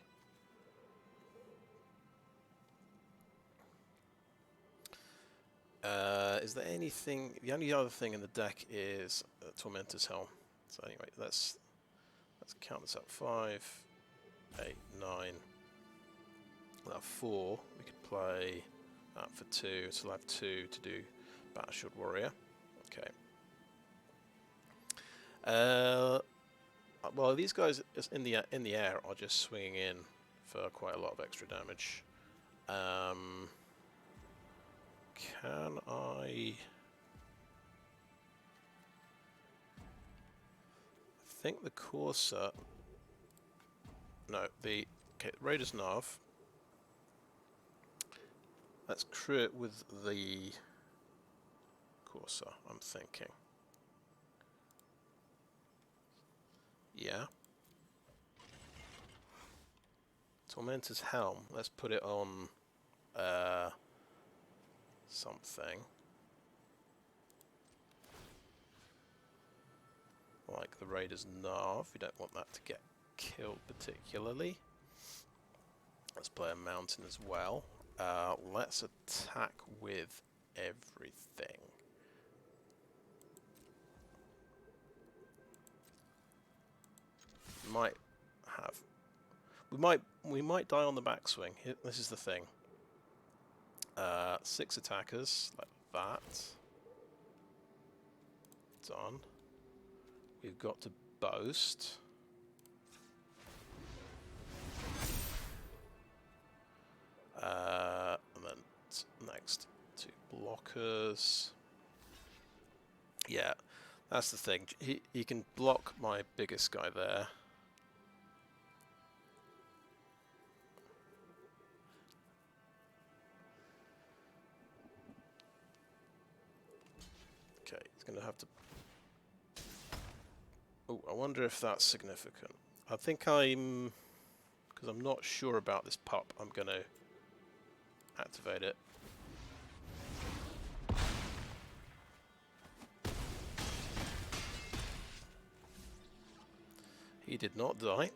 Is there anything? The only other thing in the deck is Tormentor's Helm. So anyway, let's count this up. 5, 8, 9. We'll have 4. We could play that for 2. So we'll have 2 to do Battershield Warrior. Okay. Well, these guys in the air are just swinging in for quite a lot of extra damage. Can I think the Courser? No, the Raiders Karve. Let's crew it with the Courser, I'm thinking. Yeah. Tormentor's Helm. Let's put it on something like the Raiders Karve. We don't want that to get killed particularly. Let's play a mountain as well. Let's attack with everything. We might die on the backswing. This is the thing. 6 attackers like that. Done. We've got to boast. And then next 2 blockers. Yeah, that's the thing. He can block my biggest guy there. Okay, he's going to have to... Oh, I wonder if that's significant. I think because I'm not sure about this pup, I'm going to activate it. He did not die.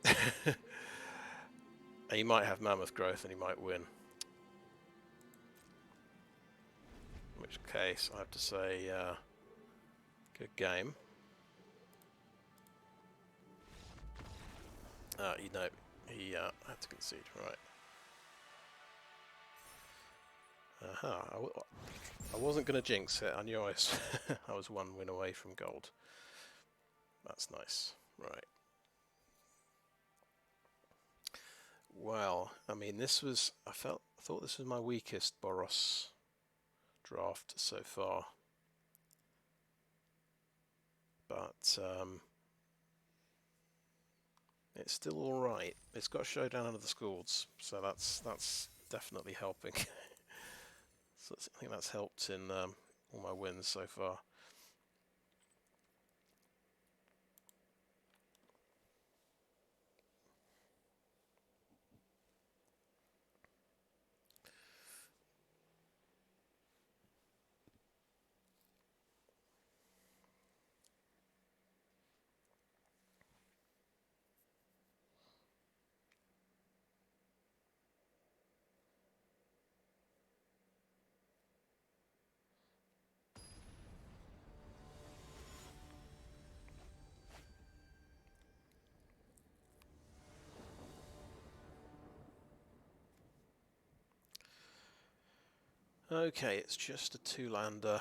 He might have mammoth growth and he might win. In which case, I have to say, good game. You know, he had to concede, right. I wasn't going to jinx it. I knew I was 1 win away from gold. That's nice. Right. Well, I mean, this was... I thought this was my weakest Boros draft so far. But it's still all right. It's got Showdown under the Skalds, so that's definitely helping. So I think that's helped in all my wins so far. Okay, it's just a 2-lander.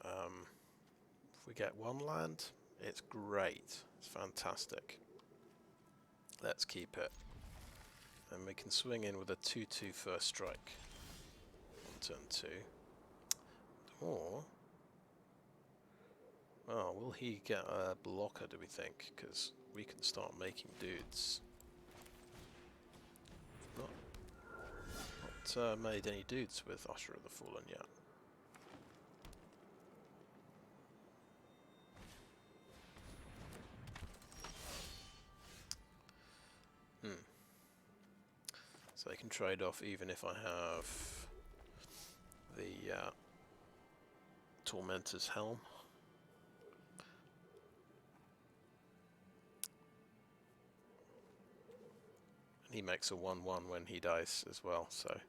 If we get 1 land, it's great. It's fantastic. Let's keep it. And we can swing in with a 2/2 first strike on turn 2. Or... oh, will he get a blocker, do we think? Because we can start making dudes. Not made any dudes with Usher of the Fallen yet. So they can trade off even if I have the Tormentor's Helm. And he makes a 1/1 when he dies as well, so...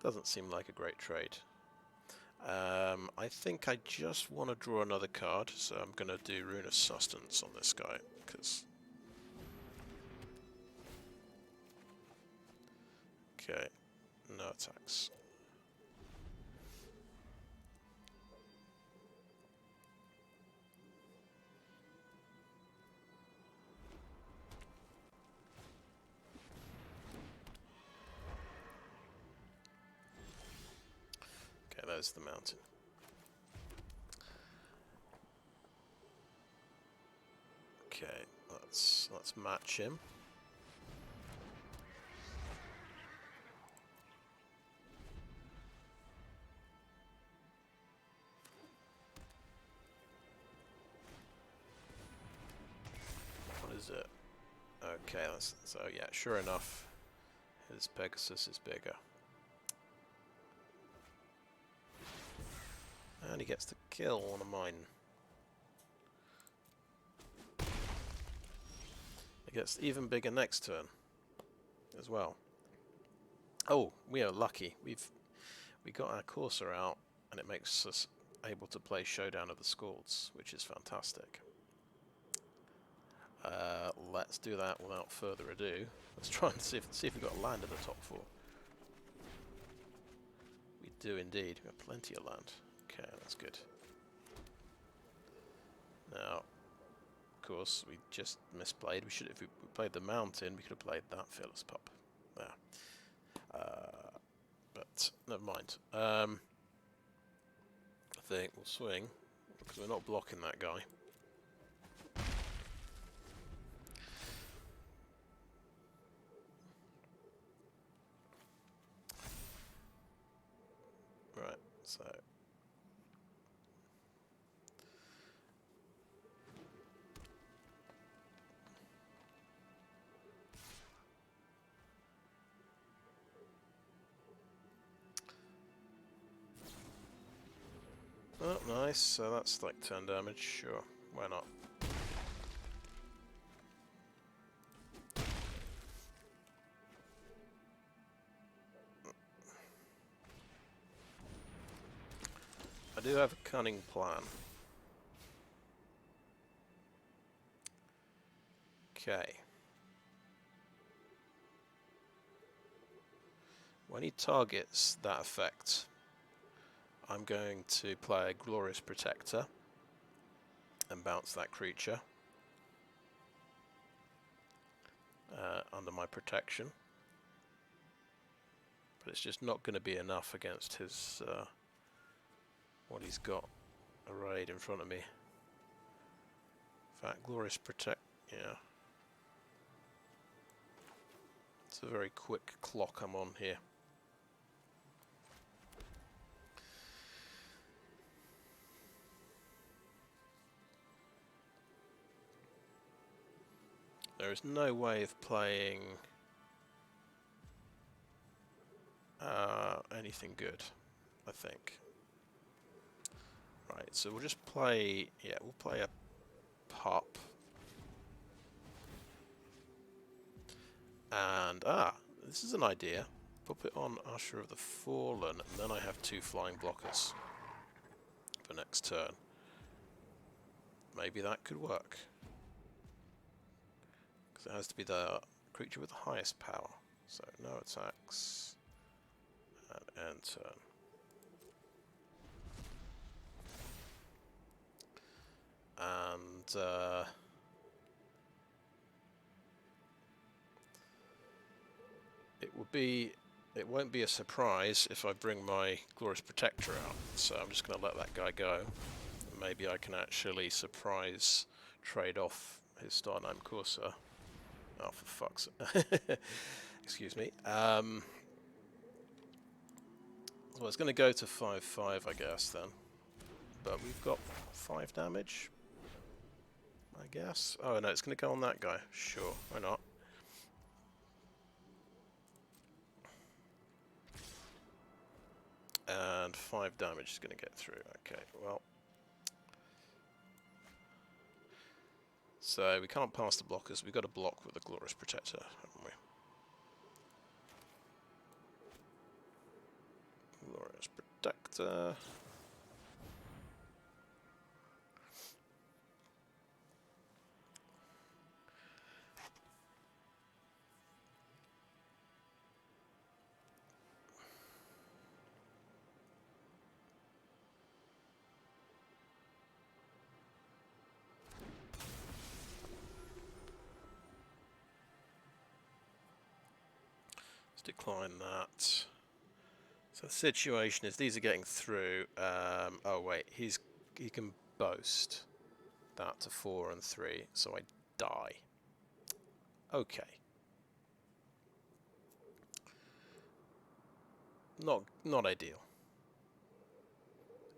Doesn't seem like a great trade. I think I just want to draw another card, so I'm going to do Rune of Sustenance on this guy, because... Okay, no attacks. Okay, there's the mountain. Okay, let's match him. What is it? Okay, so yeah, sure enough, his Pegasus is bigger. And he gets the kill on a mine. It gets even bigger next turn as well. Oh, we are lucky. We got our Courser out, and it makes us able to play Showdown of the Skalds, which is fantastic. Let's do that without further ado. Let's try and see if we've got land in the top 4. We do indeed. We have plenty of land. Okay, that's good. Now, of course, we just misplayed. We should, if we played the mountain, we could have played that Fearless Pup. There. But never mind. I think we'll swing because we're not blocking that guy. Right, so oh, nice. So that's like 10 damage. Sure, why not? I do have a cunning plan. Okay. When he targets that effect, I'm going to play a Glorious Protector and bounce that creature under my protection. But it's just not going to be enough against his what he's got arrayed in front of me. In fact, Glorious Protect, yeah. It's a very quick clock I'm on here. There is no way of playing anything good, I think. Right, so we'll just play, yeah, we'll play a pup. And, this is an idea. Put it on Usher of the Fallen, and then I have 2 flying blockers for next turn. Maybe that could work. Because it has to be the creature with the highest power. So, no attacks. And end turn. And, it won't be a surprise if I bring my Glorious Protector out, so I'm just going to let that guy go. Maybe I can actually surprise trade off his Starnheim Courser. Oh, for fuck's sake. Excuse me. Well, it's going to go to 5/5, I guess, then. But we've got 5 damage, I guess. Oh, no, it's going to go on that guy. Sure, why not? And 5 damage is going to get through. Okay, well. So we can't pass the blockers. We've got to block with the Glorious Protector, haven't we? Conductor. Decline that. So the situation is these are getting through. Oh wait, he can boast that to 4 and 3, so I die. Okay. Not ideal.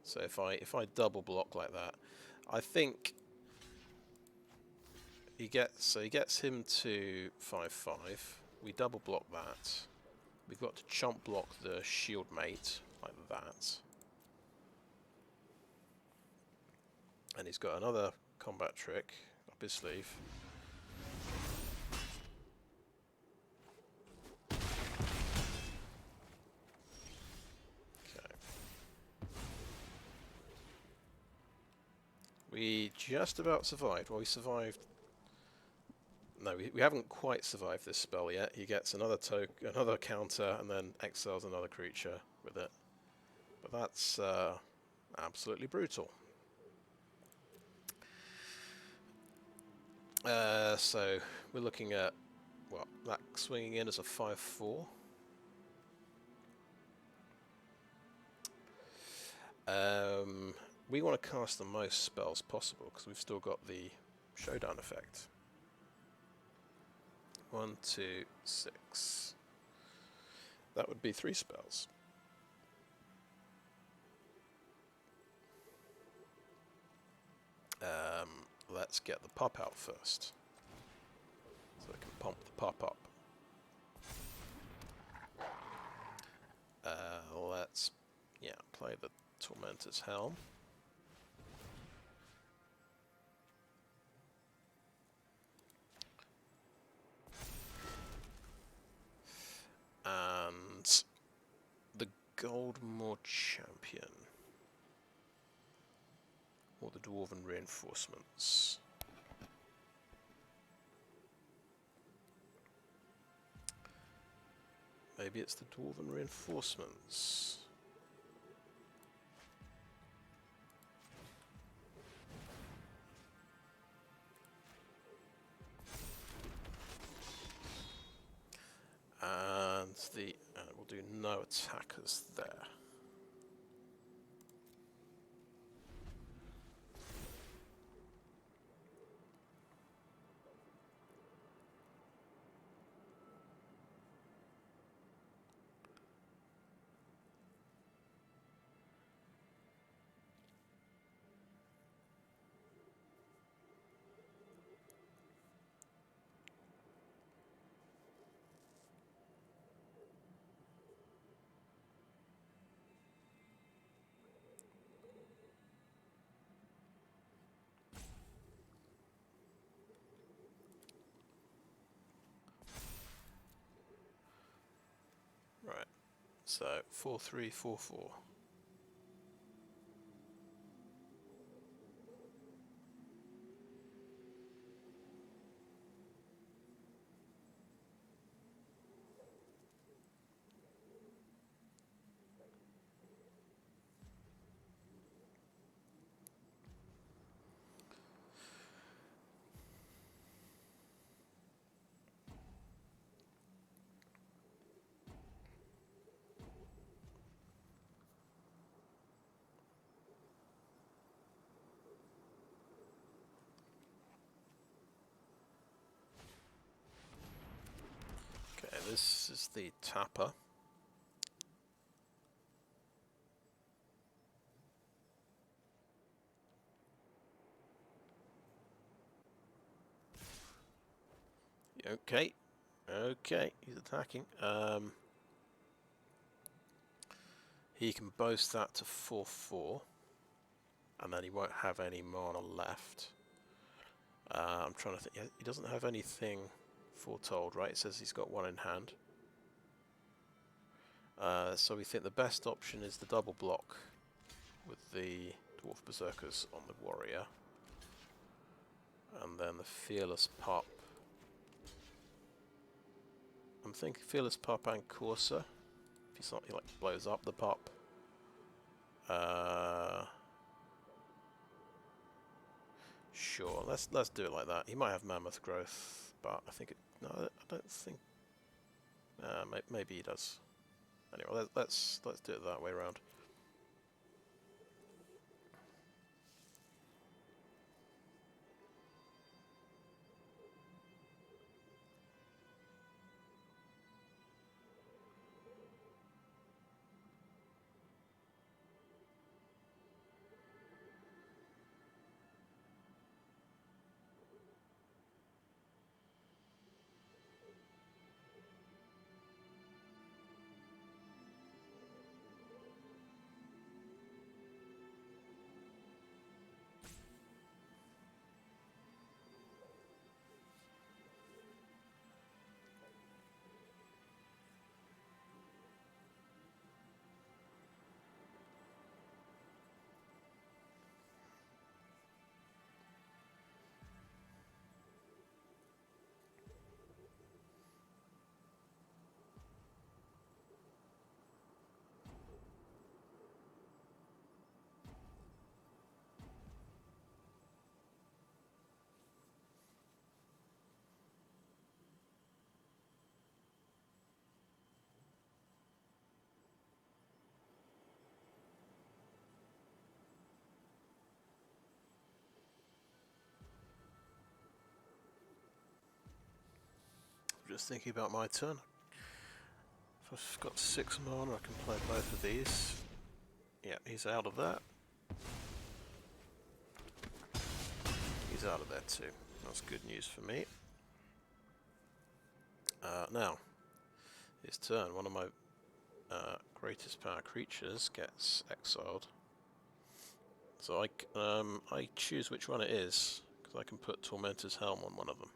So if I double block like that, I think he gets him to 5/5. We double block that. We've got to chump block the shield mate like that. And he's got another combat trick up his sleeve. Okay. We just about survived. Well, we survived. No, we haven't quite survived this spell yet. He gets another counter, and then exiles another creature with it. But that's absolutely brutal. So we're looking at what that swinging in as a 5/4. We want to cast the most spells possible because we've still got the Showdown effect. 1, 2, 6. That would be 3 spells. Let's get the pup out first, so I can pump the pup up. Let's play the Tormentor's Helm. And the Goldmaw Champion. Or the Dwarven Reinforcements. Maybe it's the Dwarven Reinforcements. And we'll do no attackers there. Right, so 4-3, 4-4. This is the tapper. Okay, he's attacking. He can boast that to 4/4, and then he won't have any mana left. I'm trying to think. He doesn't have anything foretold, right? It says he's got 1 in hand. So we think the best option is the double block with the Dwarf Berserkers on the Warrior. And then the Fearless Pup. I'm thinking Fearless Pup and Courser. If he's not, he like blows up the pup. Sure, let's do it like that. He might have Mammoth Growth, but I think no, I don't think. Maybe he does. Anyway, let's do it that way around. Just thinking about my turn. If I've got 6 mana, I can play both of these. Yeah, he's out of that. He's out of there too. That's good news for me. Now, his turn. One of my greatest power creatures gets exiled. So I choose which one it is, because I can put Tormentor's Helm on one of them.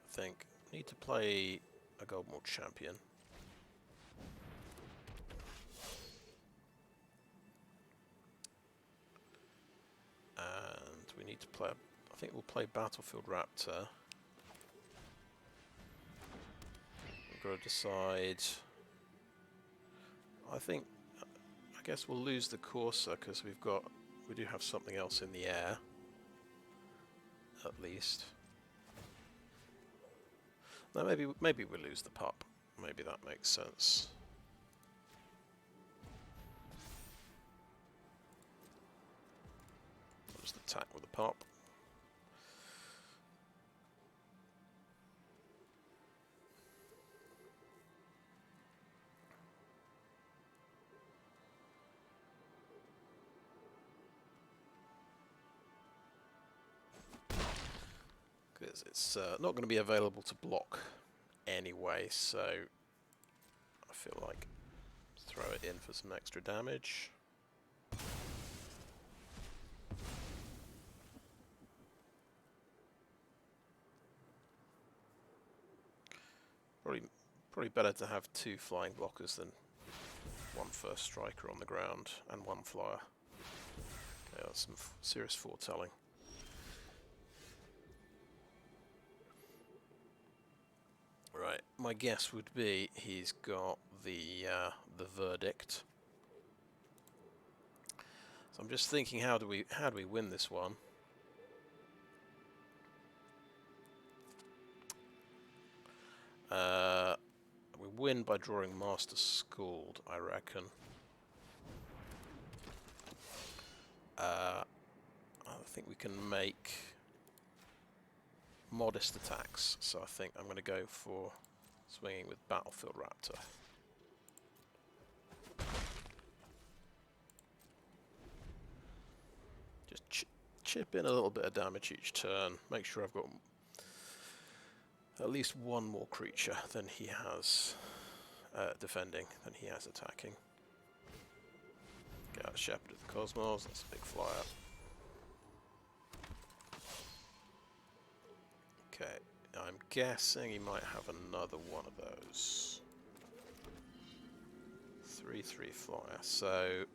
I think I need to play a Goldmaw Champion. And we need to play, I think we'll play Battlefield Raptor. We've got to decide, I guess we'll lose the Courser because we do have something else in the air, at least. No, maybe we lose the pup. Maybe that makes sense. I'll just attack with the pup. Because it's not going to be available to block anyway, so I feel like throw it in for some extra damage. Probably better to have 2 flying blockers than 1 first striker on the ground and 1 flyer. Okay, that's some serious foretelling. Right, my guess would be he's got the verdict. So I'm just thinking, how do we win this one? We win by drawing Master Skald, I reckon. I think we can make modest attacks, so I think I'm going to go for swinging with Battlefield Raptor. Just chip in a little bit of damage each turn. Make sure I've got at least one more creature than he has defending than he has attacking. Get out Shepherd of the Cosmos, that's a big flyer. Okay, I'm guessing he might have another one of those. 3/3 flyer, so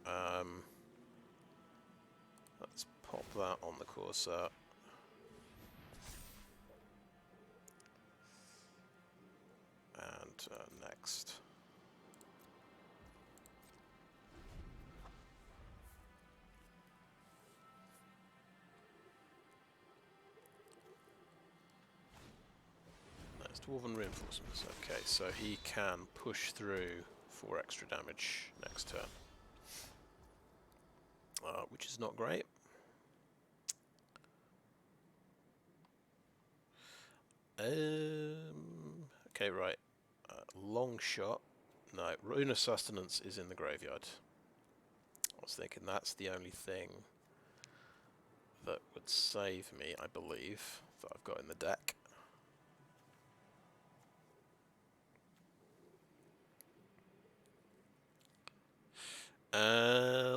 let's pop that on the Courser. And next. Next, Dwarven Reinforcements. Okay, so he can push through 4 extra damage next turn, which is not great. Okay, right. Long shot. No, Rune of Sustenance is in the graveyard. I was thinking that's the only thing that would save me, I believe, that I've got in the deck.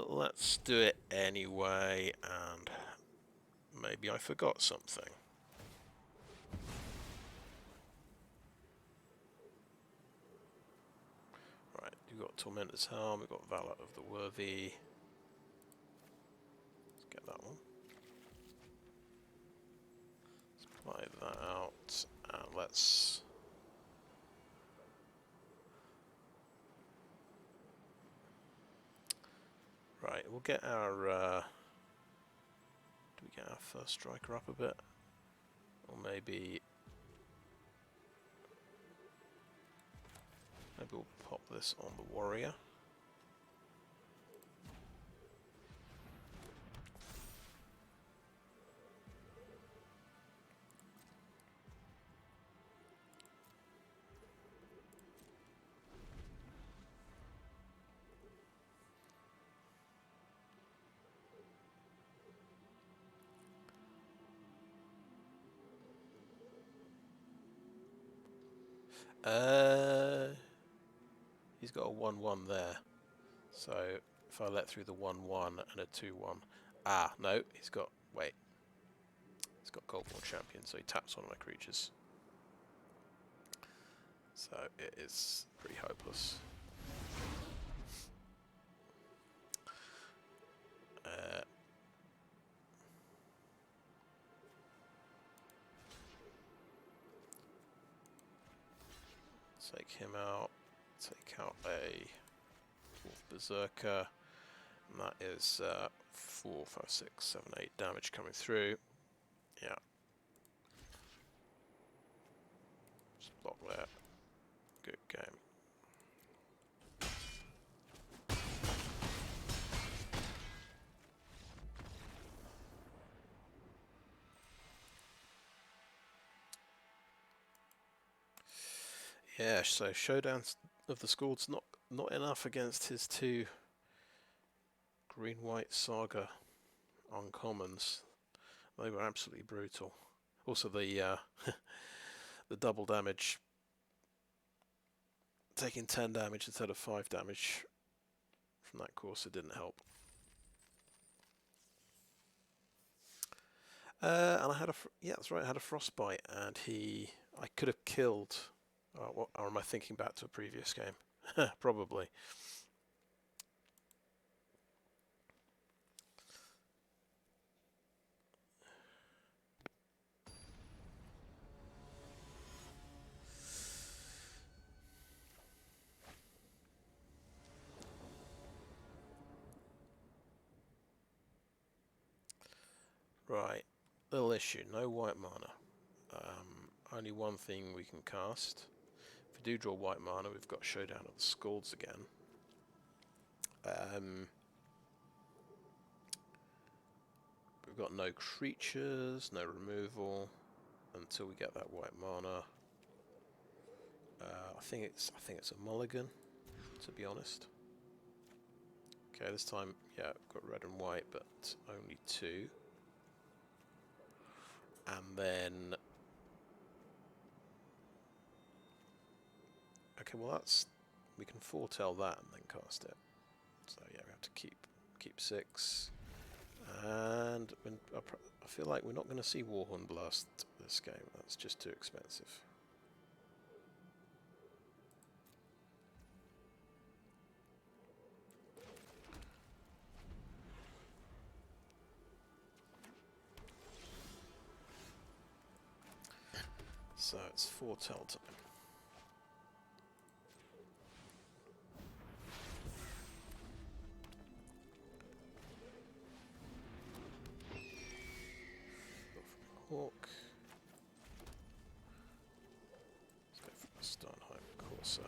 Let's do it anyway, and maybe I forgot something. Right, we've got Tormentor's Helm, we've got Valor of the Worthy. Let's get that one. Let's play that out, and let's... Right, we'll get our... do we get our first striker up a bit? Or maybe we'll pop this on the Warrior. He's got a 1/1 there. So if I let through the 1/1 and a 2/1. Ah, no, he's got... Wait. He's got Goldmaw Champion, so he taps one of my creatures. So it is pretty hopeless. Take him out. Take out a Dwarf Berserker. And that is 4, 5, 6, 7, 8 damage coming through. Yeah. Just block that. Good game. Yeah, so Showdown of the Skalds not enough against his 2 green-white saga uncommons. They were absolutely brutal. Also the the double damage, taking 10 damage instead of 5 damage from that courser didn't help. And I had yeah, that's right. I had a frostbite, and I could have killed. Or am I thinking back to a previous game? Probably. Right, little issue, no white mana. Only one thing we can cast. If we do draw white mana, we've got Showdown of the Skalds again. We've got no creatures, no removal until we get that white mana. I think it's a mulligan, to be honest. Okay, this time, yeah, we've got red and white, but only 2. And then... Okay, well that's... We can foretell that and then cast it. So yeah, we have to keep 6. And I feel like we're not going to see Warhorn Blast this game. That's just too expensive. So it's foretell time. Hawk. Let's go for the Starnheim Courser.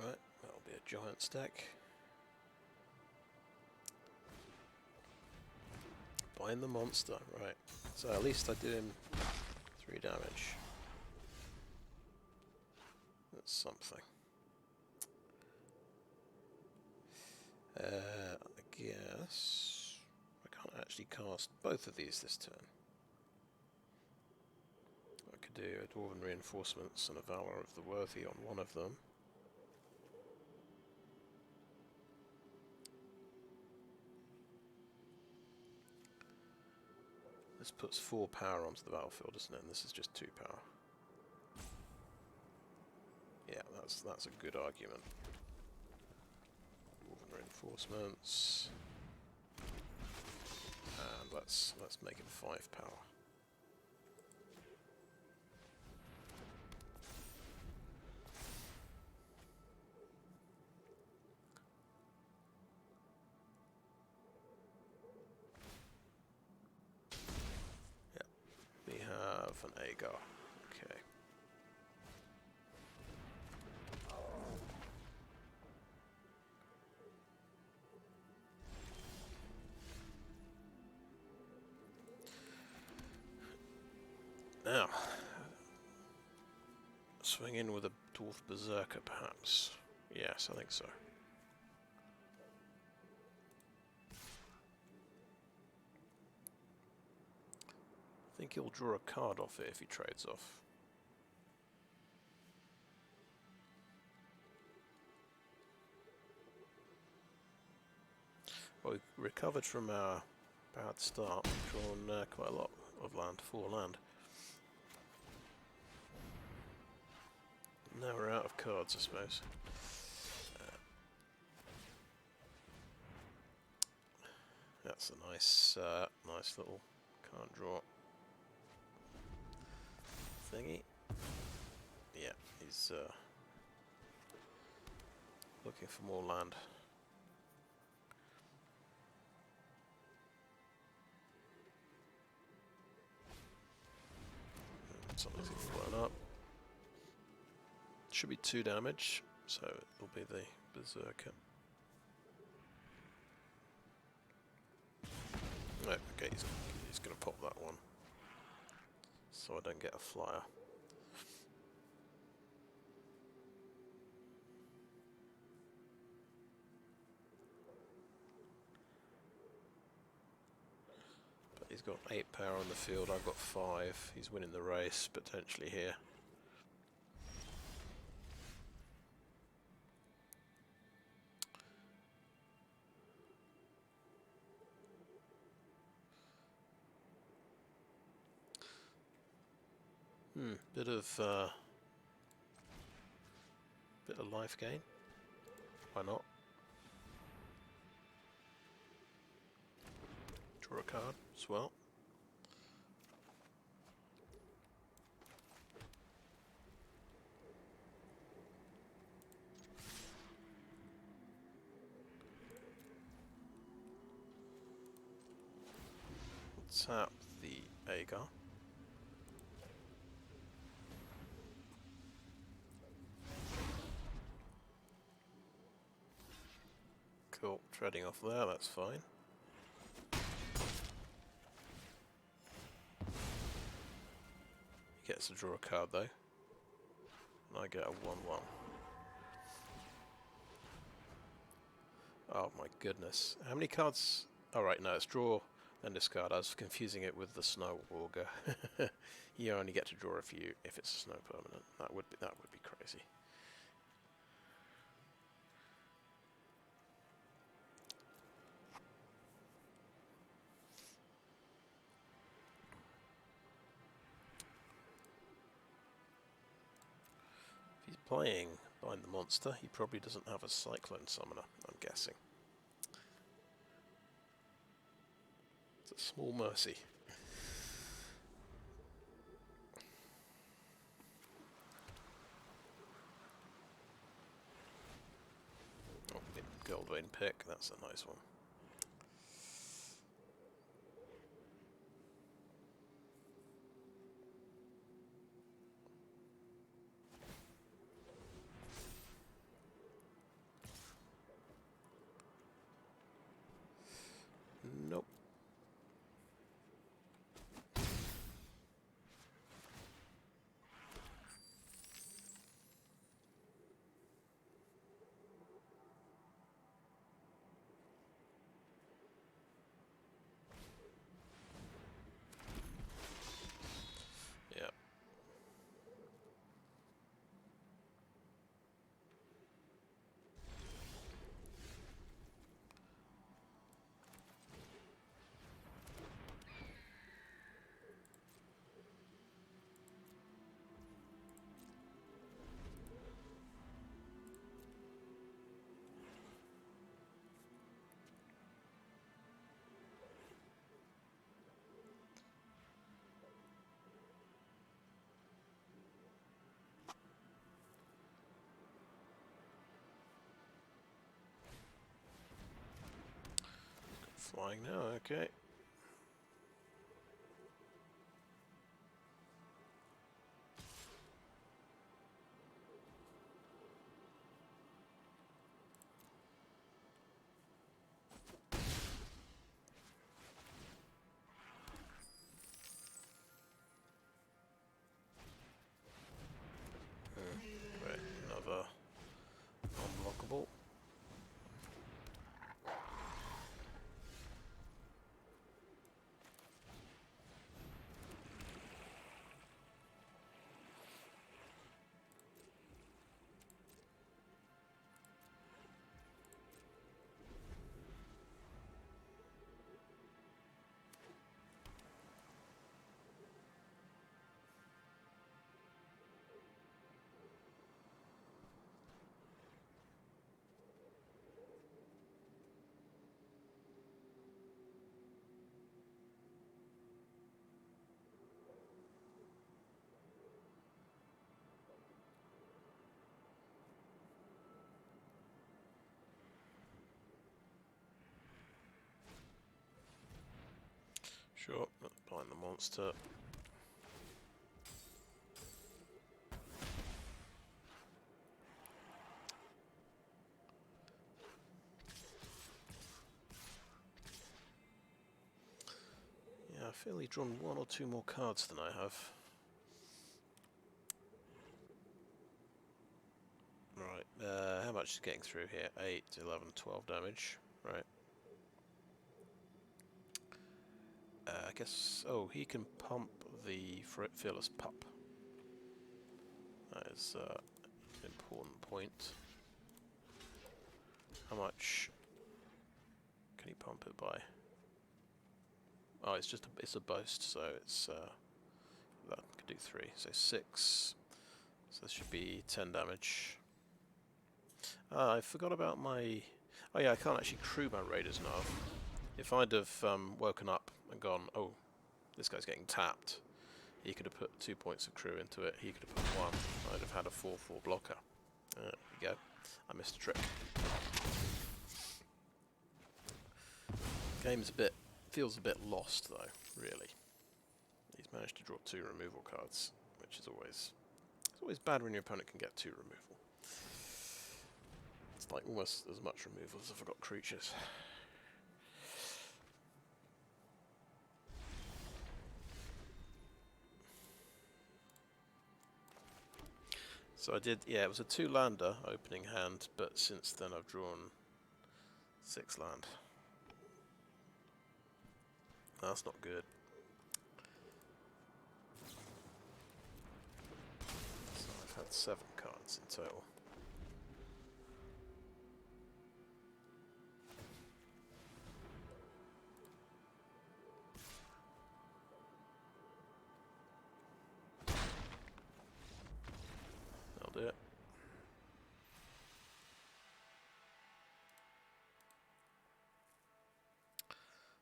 Right, that'll be a giant stack. Bind the monster, right. So at least I did him 3 damage. That's something. I guess I can't actually cast both of these this turn. I could do a Dwarven Reinforcements and a Valor of the Worthy on one of them. This puts 4 power onto the battlefield, doesn't it? And this is just 2 power. Yeah, that's a good argument. Dwarven Reinforcements. And let's make it 5 power. We have an Agar. Okay. Now, swing in with a Dwarf Berserker, perhaps. Yes, I think so. I think he'll draw a card off it if he trades off. Well, we recovered from our bad start. We've drawn quite a lot of land, 4 land. Now we're out of cards, I suppose. That's a nice little card draw thingy. Yeah, he's looking for more land. Something's blown up. Should be 2 damage, so it'll be the Berserker. Right, okay, he's going to pop that one, so I don't get a flyer. But he's got 8 power on the field, I've got 5. He's winning the race, potentially here. Bit of life gain. Why not? Draw a card as well. tap the Agar. Cool, treading off there, that's fine. He gets to draw a card though. And I get a 1/1. Oh my goodness. How many cards? Oh right, no, it's draw, then discard. I was confusing it with the Snow Augur. You only get to draw if it's a snow permanent. That would be crazy. If he's playing Bind the Monster, he probably doesn't have a Cyclone Summoner, I'm guessing. It's a small mercy. Oh, Goldvein pick, that's a nice one. Nope. Yeah. Flying now, okay. Right, another unblockable. Sure, bind the monster. Yeah, I feel he's drawn one or two more cards than I have. Right, how much is getting through here? 8, 11, 12 damage. Right. I guess... Oh, he can pump the Fearless Pup. That is an important point. How much can he pump it by? Oh, it's just it's a boast, so it's that could do 3. So 6. So this should be 10 damage. I forgot about my... Oh yeah, I can't actually crew my Raiders now. If I'd have woken up and gone, oh, this guy's getting tapped, he could have put 2 points of crew into it, he could have put 1, I'd have had a 4/4 blocker. There we go. I missed a trick. Game's feels a bit lost though. really. He's managed to draw 2 removal cards, which is always bad when your opponent can get 2 removal. It's like almost as much removal as if I've got creatures. So I did, yeah, it was a 2-lander opening hand, but since then I've drawn 6 land. That's not good. So I've had 7 cards in total. I'll do it.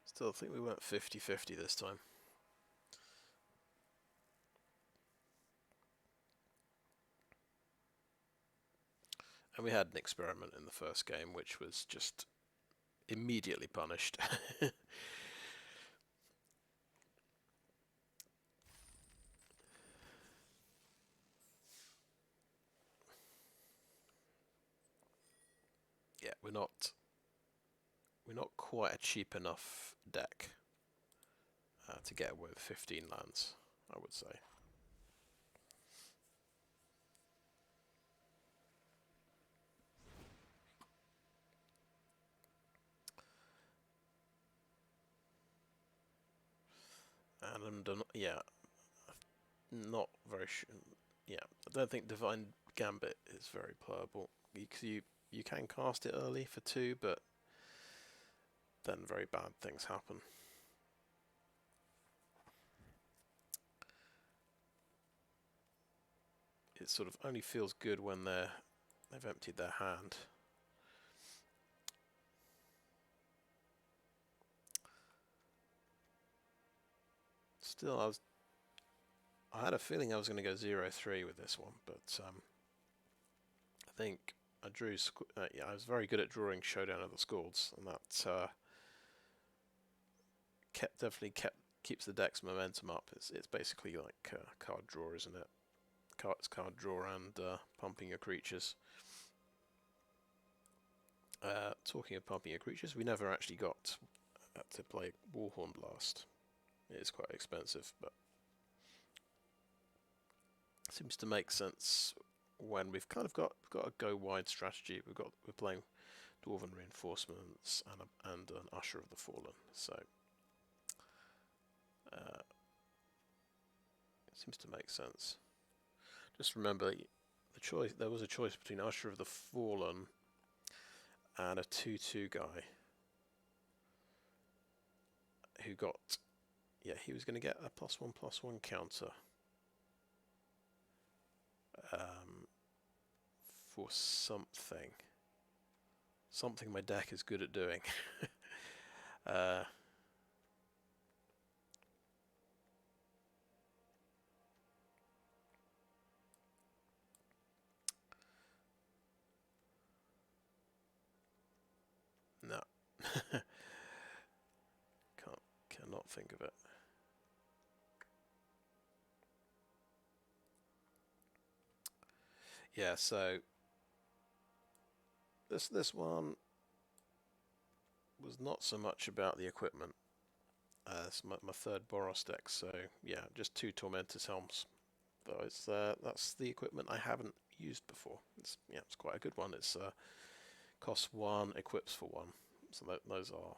Still think we went 50-50 this time. And we had an experiment in the first game, which was just immediately punished. Yeah, we're not quite a cheap enough deck to get away with 15 lands, I would say. And yeah, not very sure. Yeah, I don't think Divine Gambit is very playable. You can cast it early for 2, but then very bad things happen. It sort of only feels good when they've emptied their hand. Still, I had a feeling I was going to go 0-3 with this one, but I think I drew. Yeah, I was very good at drawing Showdown of the Skalds, and that keeps the deck's momentum up. It's basically like card draw, isn't it? It's card draw and pumping your creatures. Talking of pumping your creatures, we never actually got to play Warhorn Blast. It is quite expensive, but seems to make sense when we've kind of got a go wide strategy. We're playing Dwarven Reinforcements and an Usher of the Fallen, so it seems to make sense. Just remember the choice. There was a choice between Usher of the Fallen and a 2/2 guy who got, yeah, he was going to get a +1/+1 counter for something my deck is good at doing. No. Cannot think of it. Yeah, so this one was not so much about the equipment. It's my 3rd Boros deck, so yeah, just 2 Tormentor's Helms. Though that's the equipment I haven't used before. It's quite a good one. It's costs 1, equips for 1, so those are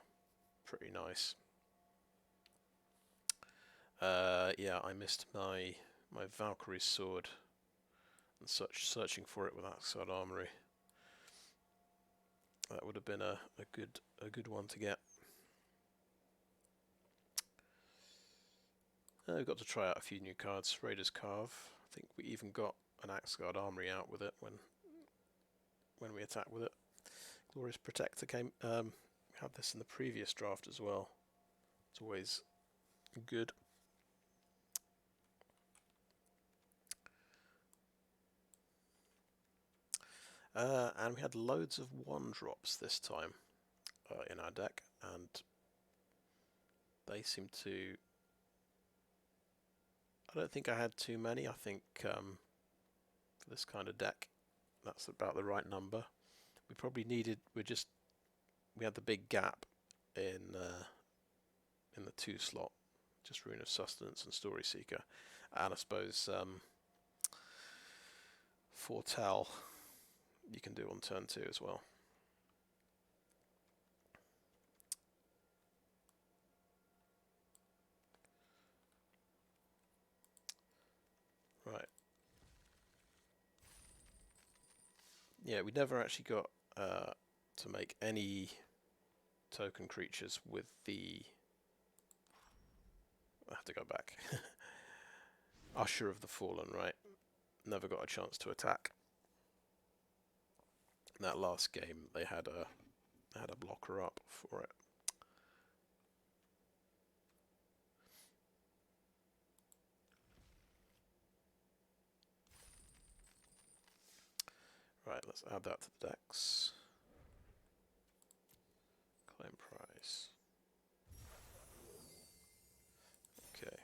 pretty nice. Yeah, I missed my Valkyrie's sword and searching for it with Axgard Armory. That would have been a good one to get. We've got to try out a few new cards. Raiders Karve. I think we even got an Axgard Armory out with it when we attacked with it. Glorious Protector came. Had this in the previous draft as well. It's always good. And we had loads of 1-drops this time in our deck, and they seem to I don't think I had too many. I think for this kind of deck, that's about the right number. We probably needed. We had the big gap in the 2 slot, just Rune of Sustenance and Story Seeker, and I suppose Foretell you can do on turn 2 as well. Right. Yeah, we never actually got to make any token creatures with the... I have to go back. Usher of the Fallen, right? Never got a chance to attack. In that last game, they had a blocker up for it. Right, let's add that to the decks. Claim prize. Okay.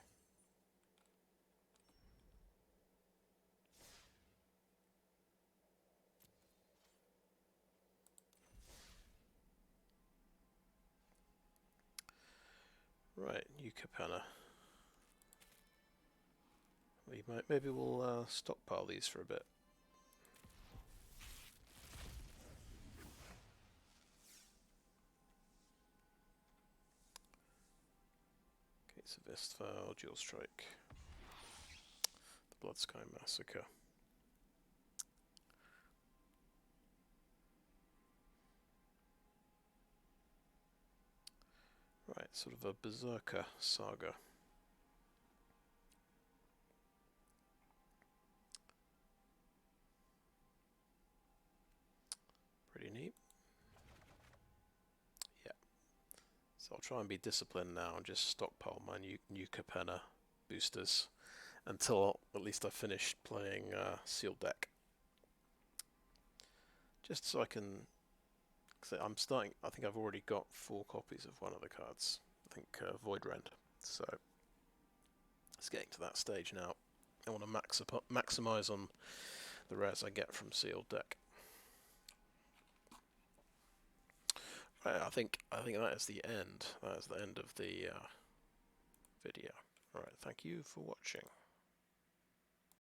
Right, new Capenna. Maybe we'll stockpile these for a bit. Gates of Istval, Dual Strike, the Blood Sky Massacre. Right, sort of a Berserker saga. Pretty neat. Yeah. So I'll try and be disciplined now and just stockpile my new Capenna boosters until at least I finish playing Sealed Deck. Just so I can... I'm starting... I think I've already got 4 copies of one of the cards. I think Void Rend. So it's getting to that stage now. I want to maximise on the rares I get from Sealed Deck. Right, I think that is the end. That is the end of the video. Alright, thank you for watching.